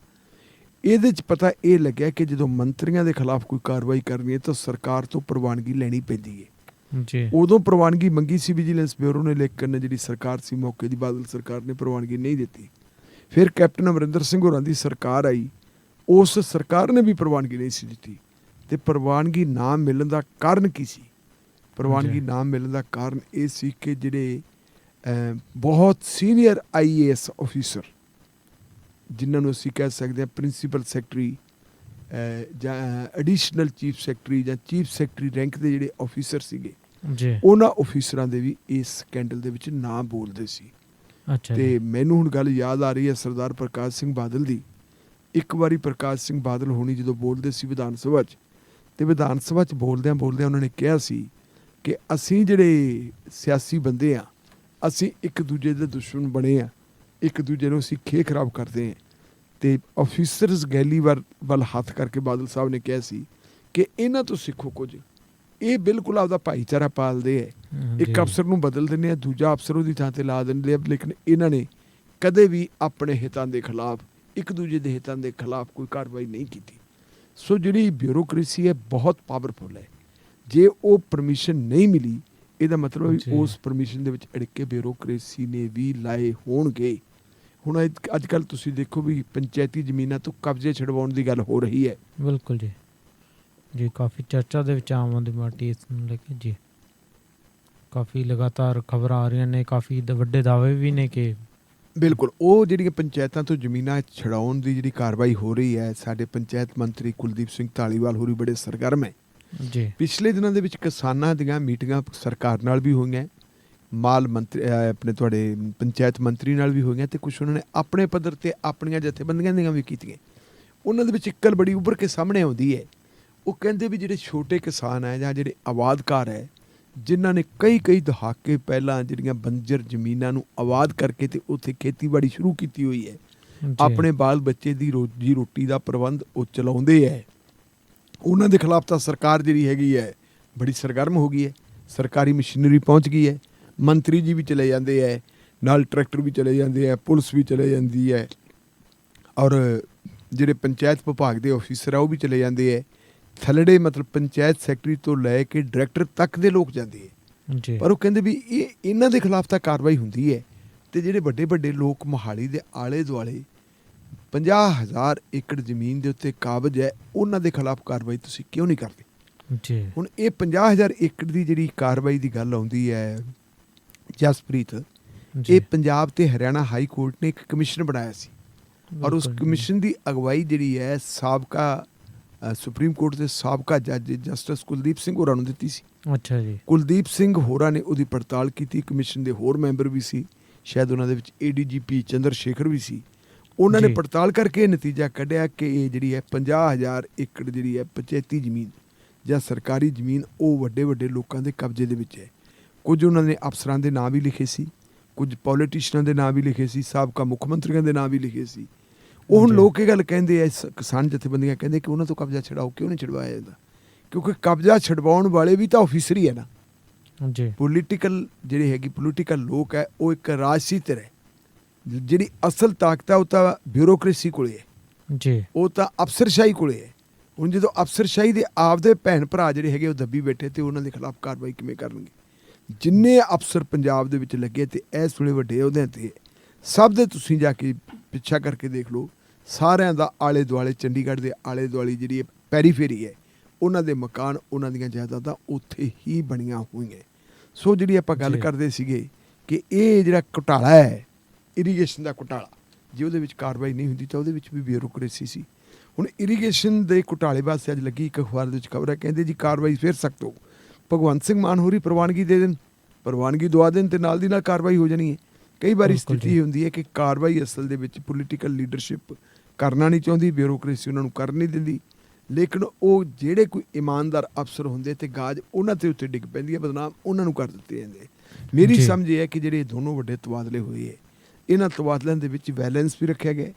ਇਹਦੇ 'ਚ ਪਤਾ ਇਹ ਲੱਗਿਆ ਕਿ ਜਦੋਂ ਮੰਤਰੀਆਂ ਦੇ ਖਿਲਾਫ ਕੋਈ ਕਾਰਵਾਈ ਕਰਨੀ ਹੈ ਤਾਂ ਸਰਕਾਰ ਤੋਂ ਪ੍ਰਵਾਨਗੀ ਲੈਣੀ ਪੈਂਦੀ ਹੈ। ਜੀ ਉਦੋਂ ਪ੍ਰਵਾਨਗੀ ਮੰਗੀ ਸੀ ਵਿਜੀਲੈਂਸ ਬਿਊਰੋ ਨੇ, ਲੇਕਿਨ ਜਿਹੜੀ ਸਰਕਾਰ ਸੀ ਮੌਕੇ ਦੀ ਬਾਦਲ ਸਰਕਾਰ ਨੇ ਪ੍ਰਵਾਨਗੀ ਨਹੀਂ ਦਿੱਤੀ। ਫਿਰ ਕੈਪਟਨ ਅਮਰਿੰਦਰ ਸਿੰਘ ਹੋਰਾਂ ਦੀ ਸਰਕਾਰ ਆਈ, ਉਸ ਸਰਕਾਰ ਨੇ ਵੀ ਪ੍ਰਵਾਨਗੀ ਨਹੀਂ ਸੀ ਦਿੱਤੀ। ਤੇ ਪ੍ਰਵਾਨਗੀ ਨਾ ਮਿਲਣ ਦਾ ਕਾਰਨ ਕੀ ਸੀ? ਪ੍ਰਵਾਨਗੀ ਨਾ ਮਿਲਣ ਦਾ ਕਾਰਨ ਇਹ ਸੀ ਕਿ ਜਿਹੜੇ ਬਹੁਤ ਸੀਨੀਅਰ IAS ਅਫੀਸਰ, ਜਿਨ੍ਹਾਂ ਨੂੰ ਅਸੀਂ ਕਹਿ ਸਕਦੇ ਹਾਂ ਪ੍ਰਿੰਸੀਪਲ ਸੈਕਟਰੀ ਜਾਂ ਐਡੀਸ਼ਨਲ ਚੀਫ ਸੈਕਟਰੀ ਜਾਂ ਚੀਫ ਸੈਕਟਰੀ ਰੈਂਕ ਦੇ ਜਿਹੜੇ ਅਫੀਸਰ ਸੀਗੇ, ਜੀ ਉਹਨਾਂ ਅਫੀਸਰਾਂ ਦੇ ਵੀ ਇਸ ਸਕੈਂਡਲ ਦੇ ਵਿੱਚ ਨਾਂ ਬੋਲਦੇ ਸੀ। ਅੱਛਾ ਤੇ ਜੀ ਮੈਨੂੰ ਹੁਣ ਗੱਲ ਯਾਦ ਆ ਰਹੀ ਹੈ ਸਰਦਾਰ ਪ੍ਰਕਾਸ਼ ਸਿੰਘ ਬਾਦਲ ਦੀ। ਇੱਕ ਵਾਰੀ ਪ੍ਰਕਾਸ਼ ਸਿੰਘ ਬਾਦਲ ਹੋਣੀ ਜਦੋਂ ਬੋਲਦੇ ਸੀ ਵਿਧਾਨ ਸਭਾ 'ਚ, ਤੇ ਵਿਧਾਨ ਸਭਾ 'ਚ ਬੋਲਦਿਆਂ ਉਹਨਾਂ ਨੇ ਕਿਹਾ ਸੀ ਕਿ ਅਸੀਂ ਜਿਹੜੇ ਸਿਆਸੀ ਬੰਦੇ ਆ, ਅਸੀਂ ਇੱਕ ਦੂਜੇ ਦੇ ਦੁਸ਼ਮਣ ਬਣੇ ਆ, ਇੱਕ ਦੂਜੇ ਨੂੰ ਅਸੀਂ ਖੇ ਖਰਾਬ ਕਰਦੇ ਹਾਂ। ਤੇ ਅਫੀਸਰਸ ਗੈਲੀ ਵੱਲ ਹੱਥ ਕਰਕੇ ਬਾਦਲ ਸਾਹਿਬ ਨੇ ਕਿਹਾ ਸੀ ਕਿ ਇਹਨਾਂ ਤੋਂ ਸਿੱਖੋ ਕੁਝ, ਇਹ ਬਿਲਕੁਲ ਆਪਦਾ ਭਾਈਚਾਰਾ ਪਾਲਦੇ ਹੈ। ਇੱਕ ਅਫਸਰ ਨੂੰ ਬਦਲ ਦਿੰਦੇ ਆ, ਦੂਜਾ ਅਫਸਰ ਉਹਦੀ ਥਾਂ ਤੇ ਲਾ ਦਿੰਦੇ ਆ, ਲੇਕਿਨ ਇਹਨਾਂ ਨੇ ਕਦੇ ਵੀ ਆਪਣੇ ਹਿੱਤਾਂ ਦੇ ਖਿਲਾਫ, ਇੱਕ ਦੂਜੇ ਦੇ ਹਿੱਤਾਂ ਦੇ ਖਿਲਾਫ ਕੋਈ ਕਾਰਵਾਈ ਨਹੀਂ ਕੀਤੀ। ਸੋ ਜਿਹੜੀ ਬਿਊਰੋਕ੍ਰੇਸੀ ਹੈ ਬਹੁਤ ਪਾਵਰਫੁਲ ਹੈ। ਜੇ ਉਹ ਪਰਮਿਸ਼ਨ ਨਹੀਂ ਮਿਲੀ, ਇਹਦਾ ਮਤਲਬ ਉਸ ਪਰਮਿਸ਼ਨ ਦੇ ਵਿੱਚ ਅੜਿੱਕੇ ਬਿਊਰੋਕ੍ਰੇਸੀ ਨੇ ਵੀ ਲਾਏ ਹੋਣਗੇ। ਹੁਣ ਅੱਜ ਕੱਲ੍ਹ ਤੁਸੀਂ ਦੇਖੋ ਵੀ ਪੰਚਾਇਤੀ ਜ਼ਮੀਨਾਂ ਤੋਂ ਕਬਜ਼ੇ ਛਡਵਾਉਣ ਦੀ ਗੱਲ ਹੋ ਰਹੀ ਹੈ। ਬਿਲਕੁਲ ਜੀ ਜੀ ਕਾਫੀ ਚਰਚਾ ਦੇ ਵਿੱਚ ਆਮ ਆਦਮੀ ਪਾਰਟੀ ਇਸ ਨੂੰ ਲੈ ਕੇ ਜੀ ਕਾਫੀ ਲਗਾਤਾਰ ਖਬਰਾਂ ਆ ਰਹੀਆਂ ਨੇ, ਕਾਫੀ ਵੱਡੇ ਦਾਅਵੇ ਵੀ ਨੇ ਕਿ ਬਿਲਕੁਲ ਉਹ ਜਿਹੜੀਆਂ ਪੰਚਾਇਤਾਂ ਤੋਂ ਜ਼ਮੀਨਾਂ ਛਡਾਉਣ ਦੀ ਜਿਹੜੀ ਕਾਰਵਾਈ ਹੋ ਰਹੀ ਹੈ, ਸਾਡੇ ਪੰਚਾਇਤ ਮੰਤਰੀ ਕੁਲਦੀਪ ਸਿੰਘ ਧਾਲੀਵਾਲ ਹੋਰੀ ਬੜੇ ਸਰਗਰਮ ਹੈ ਜੀ। ਪਿਛਲੇ ਦਿਨਾਂ ਦੇ ਵਿੱਚ ਕਿਸਾਨਾਂ ਦੀਆਂ ਮੀਟਿੰਗਾਂ ਸਰਕਾਰ ਨਾਲ ਵੀ ਹੋਈਆਂ, ਮਾਲ ਮੰਤਰੀ ਆਪਣੇ ਤੁਹਾਡੇ ਪੰਚਾਇਤ ਮੰਤਰੀ ਨਾਲ ਵੀ ਹੋਈਆਂ, ਤੇ ਕੁਛ ਉਹਨਾਂ ਨੇ ਆਪਣੇ ਪੱਧਰ 'ਤੇ ਆਪਣੀਆਂ ਜਥੇਬੰਦੀਆਂ ਦੀਆਂ ਵੀ ਕੀਤੀਆਂ। ਉਹਨਾਂ ਦੇ ਵਿੱਚ ਇੱਕ ਗੱਲ ਬੜੀ ਉੱਭਰ ਕੇ ਸਾਹਮਣੇ ਆਉਂਦੀ ਹੈ। ਉਹ ਕਹਿੰਦੇ ਵੀ ਜਿਹੜੇ ਛੋਟੇ ਕਿਸਾਨ ਹੈ ਜਾਂ ਜਿਹੜੇ ਆਬਾਦਕਾਰ ਹੈ, ਜਿਨ੍ਹਾਂ ਨੇ ਕਈ ਦਹਾਕੇ ਪਹਿਲਾਂ ਜਿਹੜੀਆਂ ਬੰਜਰ ਜ਼ਮੀਨਾਂ ਨੂੰ ਆਬਾਦ ਕਰਕੇ ਤੇ ਉੱਥੇ ਖੇਤੀਬਾੜੀ ਸ਼ੁਰੂ ਕੀਤੀ ਹੋਈ ਹੈ, ਆਪਣੇ ਬਾਲ ਬੱਚੇ ਦੀ ਰੋਜੀ ਰੋਟੀ ਦਾ ਪ੍ਰਬੰਧ ਉਹ ਚਲਾਉਂਦੇ ਹੈ, ਉਹਨਾਂ ਦੇ ਖਿਲਾਫ ਤਾਂ ਸਰਕਾਰ ਜਿਹੜੀ ਹੈਗੀ ਹੈ ਬੜੀ ਸਰਗਰਮ ਹੋ ਗਈ ਹੈ। ਸਰਕਾਰੀ ਮਸ਼ੀਨਰੀ ਪਹੁੰਚ ਗਈ ਹੈ, ਮੰਤਰੀ ਜੀ ਵੀ ਚਲੇ ਜਾਂਦੇ ਹੈ, ਨਾਲ ਟਰੈਕਟਰ ਵੀ ਚਲੇ ਜਾਂਦੇ ਹੈ, ਪੁਲਿਸ ਵੀ ਚਲੇ ਜਾਂਦੀ ਹੈ, ਔਰ ਜਿਹੜੇ ਪੰਚਾਇਤ ਵਿਭਾਗ ਦੇ ਆਫਿਸਰ ਆ ਉਹ ਵੀ ਚਲੇ ਜਾਂਦੇ ਹੈ। ਥੱਲੜੇ ਮਤਲਬ ਪੰਚਾਇਤ ਸੈਕਟਰੀ ਤੋਂ ਲੈ ਕੇ ਡਾਇਰੈਕਟਰ ਤੱਕ ਦੇ ਲੋਕ ਜਾਂਦੇ ਹੈ। ਪਰ ਉਹ ਕਹਿੰਦੇ ਵੀ ਇਹਨਾਂ ਦੇ ਖਿਲਾਫ ਤਾਂ ਕਾਰਵਾਈ ਹੁੰਦੀ ਹੈ, ਤੇ ਜਿਹੜੇ ਵੱਡੇ ਲੋਕ ਮੋਹਾਲੀ ਦੇ ਆਲੇ ਦੁਆਲੇ 50,000 ਏਕੜ ਜ਼ਮੀਨ ਦੇ ਉੱਤੇ ਕਾਬਜ਼ ਹੈ, ਉਹਨਾਂ ਦੇ ਖਿਲਾਫ ਕਾਰਵਾਈ ਤੁਸੀਂ ਕਿਉਂ ਨਹੀਂ ਕਰਦੇ? ਹੁਣ ਇਹ 50,000 ਏਕੜ ਦੀ ਜਿਹੜੀ ਕਾਰਵਾਈ ਦੀ ਗੱਲ ਆਉਂਦੀ ਹੈ ਜਸਪ੍ਰੀਤ, ਇਹ ਪੰਜਾਬ ਤੇ ਹਰਿਆਣਾ ਹਾਈ ਕੋਰਟ ਨੇ ਇੱਕ ਕਮਿਸ਼ਨ ਬਣਾਇਆ ਸੀ, ਔਰ ਉਸ ਕਮਿਸ਼ਨ ਦੀ ਅਗਵਾਈ ਜਿਹੜੀ ਹੈ ਸਾਬਕਾ ਸੁਪਰੀਮ ਕੋਰਟ ਦੇ ਸਾਬਕਾ ਜੱਜ ਜਸਟਿਸ ਕੁਲਦੀਪ ਸਿੰਘ ਹੋਰਾਂ ਨੂੰ ਦਿੱਤੀ ਸੀ। ਅੱਛਾ ਜੀ। ਕੁਲਦੀਪ ਸਿੰਘ ਹੋਰਾਂ ਨੇ ਉਹਦੀ ਪੜਤਾਲ ਕੀਤੀ। ਕਮਿਸ਼ਨ ਦੇ ਹੋਰ ਮੈਂਬਰ ਵੀ ਸੀ, ਸ਼ਾਇਦ ਉਹਨਾਂ ਦੇ ਵਿੱਚ ADGP ਚੰਦਰ ਸ਼ੇਖਰ ਵੀ ਸੀ। ਉਹਨਾਂ ਨੇ ਪੜਤਾਲ ਕਰਕੇ ਇਹ ਨਤੀਜਾ ਕੱਢਿਆ ਕਿ ਇਹ ਜਿਹੜੀ ਹੈ 50,000 ਏਕੜ ਜਿਹੜੀ ਹੈ ਪੰਚਾਇਤੀ ਜ਼ਮੀਨ ਜਾਂ ਸਰਕਾਰੀ ਜ਼ਮੀਨ ਉਹ ਵੱਡੇ ਲੋਕਾਂ ਦੇ ਕਬਜ਼ੇ ਦੇ ਵਿੱਚ ਹੈ। ਕੁਝ ਉਹਨਾਂ ਨੇ ਅਫਸਰਾਂ ਦੇ ਨਾਂ ਵੀ ਲਿਖੇ ਸੀ, ਕੁਝ ਪੋਲੀਟੀਸ਼ੀਅਨਾਂ ਦੇ ਨਾਂ ਵੀ ਲਿਖੇ ਸੀ, ਸਾਬਕਾ ਮੁੱਖ ਮੰਤਰੀਆਂ ਦੇ ਨਾਂ ਵੀ ਲਿਖੇ ਸੀ। ਉਹ ਹੁਣ ਲੋਕ ਇਹ ਗੱਲ ਕਹਿੰਦੇ ਆ, ਕਿਸਾਨ ਜਥੇਬੰਦੀਆਂ ਕਹਿੰਦੇ ਕਿ ਉਹਨਾਂ ਤੋਂ ਕਬਜ਼ਾ ਛਡਾਓ, ਕਿਉਂ ਨਹੀਂ ਛਡਵਾਇਆ ਜਾਂਦਾ? ਕਿਉਂਕਿ ਕਬਜ਼ਾ ਛਡਵਾਉਣ ਵਾਲੇ ਵੀ ਤਾਂ ਆਫਿਸਰ ਹੀ ਹੈ ਨਾ। ਪੋਲੀਟੀਕਲ ਜਿਹੜੇ ਹੈਗੀ ਪੋਲੀਟੀਕਲ ਲੋਕ ਹੈ, ਉਹ ਇੱਕ ਰਾਜਸੀ ਧਿਰ ਹੈ। ਜਿਹੜੀ ਅਸਲ ਤਾਕਤ ਹੈ ਉਹ ਤਾਂ ਬਿਊਰੋਕ੍ਰੇਸੀ ਕੋਲੇ ਹੈ ਜੀ, ਉਹ ਤਾਂ ਅਫਸਰਸ਼ਾਹੀ ਕੋਲੇ ਹੈ। ਹੁਣ ਜਦੋਂ ਅਫਸਰਸ਼ਾਹੀ ਦੇ ਆਪਦੇ ਭੈਣ ਭਰਾ ਜਿਹੜੇ ਹੈਗੇ ਉਹ ਦੱਬੀ ਬੈਠੇ, ਤੇ ਉਹਨਾਂ ਦੇ ਖਿਲਾਫ ਕਾਰਵਾਈ ਕਿਵੇਂ ਕਰਨਗੇ? ਜਿੰਨੇ ਅਫਸਰ ਪੰਜਾਬ ਦੇ ਵਿੱਚ ਲੱਗੇ ਤੇ ਇਸ ਵੇਲੇ ਵੱਡੇ ਅਹੁਦਿਆਂ ਤੇ ਸਭ ਦੇ ਤੁਸੀਂ ਜਾ ਕੇ ਪਿੱਛਾ ਕਰਕੇ ਦੇਖ ਲਓ, ਸਾਰਿਆਂ ਦਾ ਆਲੇ ਦੁਆਲੇ ਚੰਡੀਗੜ੍ਹ ਦੇ ਆਲੇ ਦੁਆਲੇ ਜਿਹੜੀ ਪੈਰੀਫੇਰੀ ਹੈ, ਉਹਨਾਂ ਦੇ ਮਕਾਨ, ਉਹਨਾਂ ਦੀਆਂ ਜਾਇਦਾਦਾਂ ਉੱਥੇ ਹੀ ਬਣੀਆਂ ਹੋਈਆਂ। ਸੋ ਜਿਹੜੀ ਆਪਾਂ ਗੱਲ ਕਰਦੇ ਸੀਗੇ ਕਿ ਇਹ ਜਿਹੜਾ ਘੁਟਾਲਾ ਹੈ ਇਰੀਗੇਸ਼ਨ ਦਾ ਘੁਟਾਲਾ, ਜੇ ਉਹਦੇ ਵਿੱਚ ਕਾਰਵਾਈ ਨਹੀਂ ਹੁੰਦੀ ਤਾਂ ਉਹਦੇ ਵਿੱਚ ਵੀ ਬਿਊਰੋਕ੍ਰੇਸੀ ਸੀ। ਹੁਣ ਇਰੀਗੇਸ਼ਨ ਦੇ ਘੁਟਾਲੇ ਵਾਸਤੇ ਅੱਜ ਲੱਗੀ ਇੱਕ ਅਖਬਾਰ ਦੇ ਵਿੱਚ ਖਬਰ ਹੈ, ਕਹਿੰਦੇ ਜੀ ਕਾਰਵਾਈ ਫਿਰ ਸਖਤ ਹੋ। ਭਗਵੰਤ ਸਿੰਘ ਮਾਨ ਹੋਰੀ ਪ੍ਰਵਾਨਗੀ ਦੇ ਦੇਣ, ਪ੍ਰਵਾਨਗੀ ਦਵਾ ਦੇਣ ਤੇ ਨਾਲ ਦੀ ਨਾਲ ਕਾਰਵਾਈ ਹੋ ਜਾਣੀ ਹੈ। ਕਈ ਵਾਰੀ ਸਥਿਤੀ ਹੁੰਦੀ ਹੈ ਕਿ ਕਾਰਵਾਈ ਅਸਲ ਦੇ ਵਿੱਚ ਪੋਲੀਟੀਕਲ ਲੀਡਰਸ਼ਿਪ ਕਰਨਾ ਨਹੀਂ ਚਾਹੁੰਦੀ, ਬਿਊਰੋਕ੍ਰੇਸੀ ਉਹਨਾਂ ਨੂੰ ਕਰ ਨਹੀਂ ਦਿੰਦੀ, ਲੇਕਿਨ ਉਹ ਜਿਹੜੇ ਕੋਈ ਇਮਾਨਦਾਰ ਅਫਸਰ ਹੁੰਦੇ ਤੇ ਗਾਜ ਉਹਨਾਂ ਦੇ ਉੱਤੇ ਡਿੱਗ ਪੈਂਦੀ ਹੈ, ਬਦਨਾਮ ਉਹਨਾਂ ਨੂੰ ਕਰ ਦਿੱਤੇ ਜਾਂਦੇ। ਮੇਰੀ ਸਮਝ ਇਹ ਹੈ ਕਿ ਜਿਹੜੇ ਦੋਨੋਂ ਵੱਡੇ ਤਬਾਦਲੇ ਹੋਏ ਹੈ, ਇਹਨਾਂ ਤਬਾਦਲਿਆਂ ਦੇ ਵਿੱਚ ਬੈਲੈਂਸ ਵੀ ਰੱਖਿਆ ਗਿਆ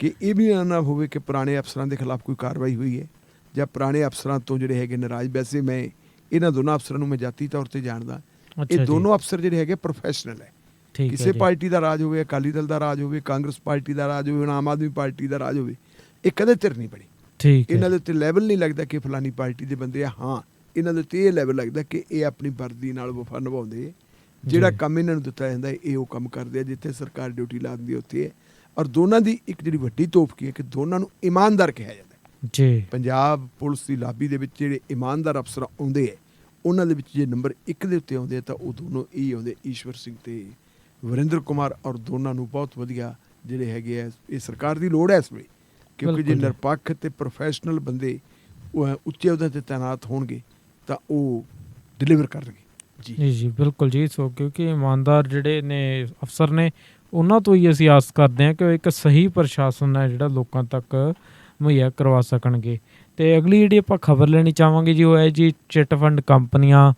ਕਿ ਇਹ ਵੀ ਨਾ ਹੋਵੇ ਕਿ ਪੁਰਾਣੇ ਅਫਸਰਾਂ ਦੇ ਖਿਲਾਫ ਕੋਈ ਕਾਰਵਾਈ ਹੋਈ ਹੈ ਜਾਂ ਪੁਰਾਣੇ ਅਫਸਰਾਂ ਤੋਂ ਜਿਹੜੇ ਹੈਗੇ ਨਾਰਾਜ਼। ਵੈਸੇ ਮੈਂ ਇਹਨਾਂ ਦੋਨਾਂ ਅਫਸਰਾਂ ਨੂੰ ਮੈਂ ਜਾਤੀ ਤੌਰ ਤੇ ਜਾਣਦਾ। ਇਹ ਦੋਨੋਂ ਅਫਸਰ ਜਿਹੜੇ ਹੈਗੇ ਪ੍ਰੋਫੈਸ਼ਨਲ ਹੈ। ਕਿਸੇ ਪਾਰਟੀ ਦਾ ਰਾਜ ਹੋਵੇ, ਅਕਾਲੀ ਦਲ ਦਾ ਰਾਜ ਹੋਵੇ, ਕਾਂਗਰਸ ਪਾਰਟੀ ਦਾ ਰਾਜ ਹੋਵੇ, ਆਮ ਆਦਮੀ ਪਾਰਟੀ ਦਾ ਰਾਜ ਹੋਵੇ, ਇਹ ਕਦੇ ਧਿਰ ਨਹੀਂ ਬਣੀ। ਇਹਨਾਂ ਦੇ ਉੱਤੇ ਲੈਵਲ ਨਹੀਂ ਲੱਗਦਾ ਕਿ ਫਲਾਨੀ ਪਾਰਟੀ ਦੇ ਬੰਦੇ ਆ, ਹਾਂ ਇਹਨਾਂ ਦੇ ਉੱਤੇ ਇਹ ਲੈਵਲ ਲੱਗਦਾ ਕਿ ਇਹ ਆਪਣੀ ਵਰਦੀ ਨਾਲ ਵਫਾ ਨਿਭਾਉਂਦੇ, ਜਿਹੜਾ ਕੰਮ ਇਹਨਾਂ ਨੂੰ ਦਿੱਤਾ ਜਾਂਦਾ ਇਹ ਉਹ ਕੰਮ ਕਰਦੇ ਆ, ਜਿੱਥੇ ਸਰਕਾਰ ਡਿਊਟੀ ਲਾ ਦਿੰਦੀ ਉੱਥੇ ਹੈ। ਔਰ ਦੋਨਾਂ ਦੀ ਇੱਕ ਜਿਹੜੀ ਵੱਡੀ ਤੋਪ ਕੀ ਹੈ ਕਿ ਦੋਨਾਂ ਨੂੰ ਇਮਾਨਦਾਰ ਕਿਹਾ ਜਾਂਦਾ ਜੀ। ਪੰਜਾਬ ਪੁਲਿਸ ਦੀ ਲਾਬੀ ਦੇ ਵਿੱਚ ਜਿਹੜੇ ਇਮਾਨਦਾਰ ਅਫਸਰ ਆਉਂਦੇ ਹੈ ਉਹਨਾਂ ਦੇ ਵਿੱਚ ਜੇ ਨੰਬਰ 1 ਦੇ ਉੱਤੇ ਆਉਂਦੇ ਆ ਤਾਂ ਉਹ ਦੋਨੋਂ ਇਹ ਆਉਂਦੇ, ਈਸ਼ਵਰ ਸਿੰਘ ਤੇ ਵਰਿੰਦਰ ਕੁਮਾਰ। ਔਰ ਦੋਨਾਂ ਨੂੰ ਬਹੁਤ ਵਧੀਆ ਜਿਹੜੇ ਹੈਗੇ ਆ, ਇਹ ਸਰਕਾਰ ਦੀ ਲੋੜ ਹੈ ਇਸ ਵੇਲੇ, ਕਿਉਂਕਿ ਜੇ ਨਿਰਪੱਖ ਤੇ ਪ੍ਰੋਫੈਸ਼ਨਲ ਬੰਦੇ ਉੱਚੇ ਅਹੁਦਿਆਂ 'ਤੇ ਤਾਇਨਾਤ ਹੋਣਗੇ ਤਾਂ ਉਹ ਡਿਲੀਵਰ ਕਰਨਗੇ। ਜੀ ਬਿਲਕੁਲ ਜੀ। ਸੋ ਕਿਉਂਕਿ ਇਮਾਨਦਾਰ ਜਿਹੜੇ ਨੇ ਅਫਸਰ ਨੇ ਉਹਨਾਂ ਤੋਂ ਹੀ ਅਸੀਂ ਆਸ ਕਰਦੇ ਹਾਂ ਕਿ ਉਹ ਇੱਕ ਸਹੀ ਪ੍ਰਸ਼ਾਸਨ ਹੈ ਜਿਹੜਾ ਲੋਕਾਂ ਤੱਕ ਮੁਹੱਈਆ ਕਰਵਾ ਸਕਣਗੇ। ਅਤੇ ਅਗਲੀ ਜਿਹੜੀ ਆਪਾਂ ਖਬਰ ਲੈਣੀ ਚਾਹਾਂਗੇ ਜੀ ਉਹ ਹੈ ਜੀ ਚਿੱਟ ਫੰਡ ਕੰਪਨੀਆਂ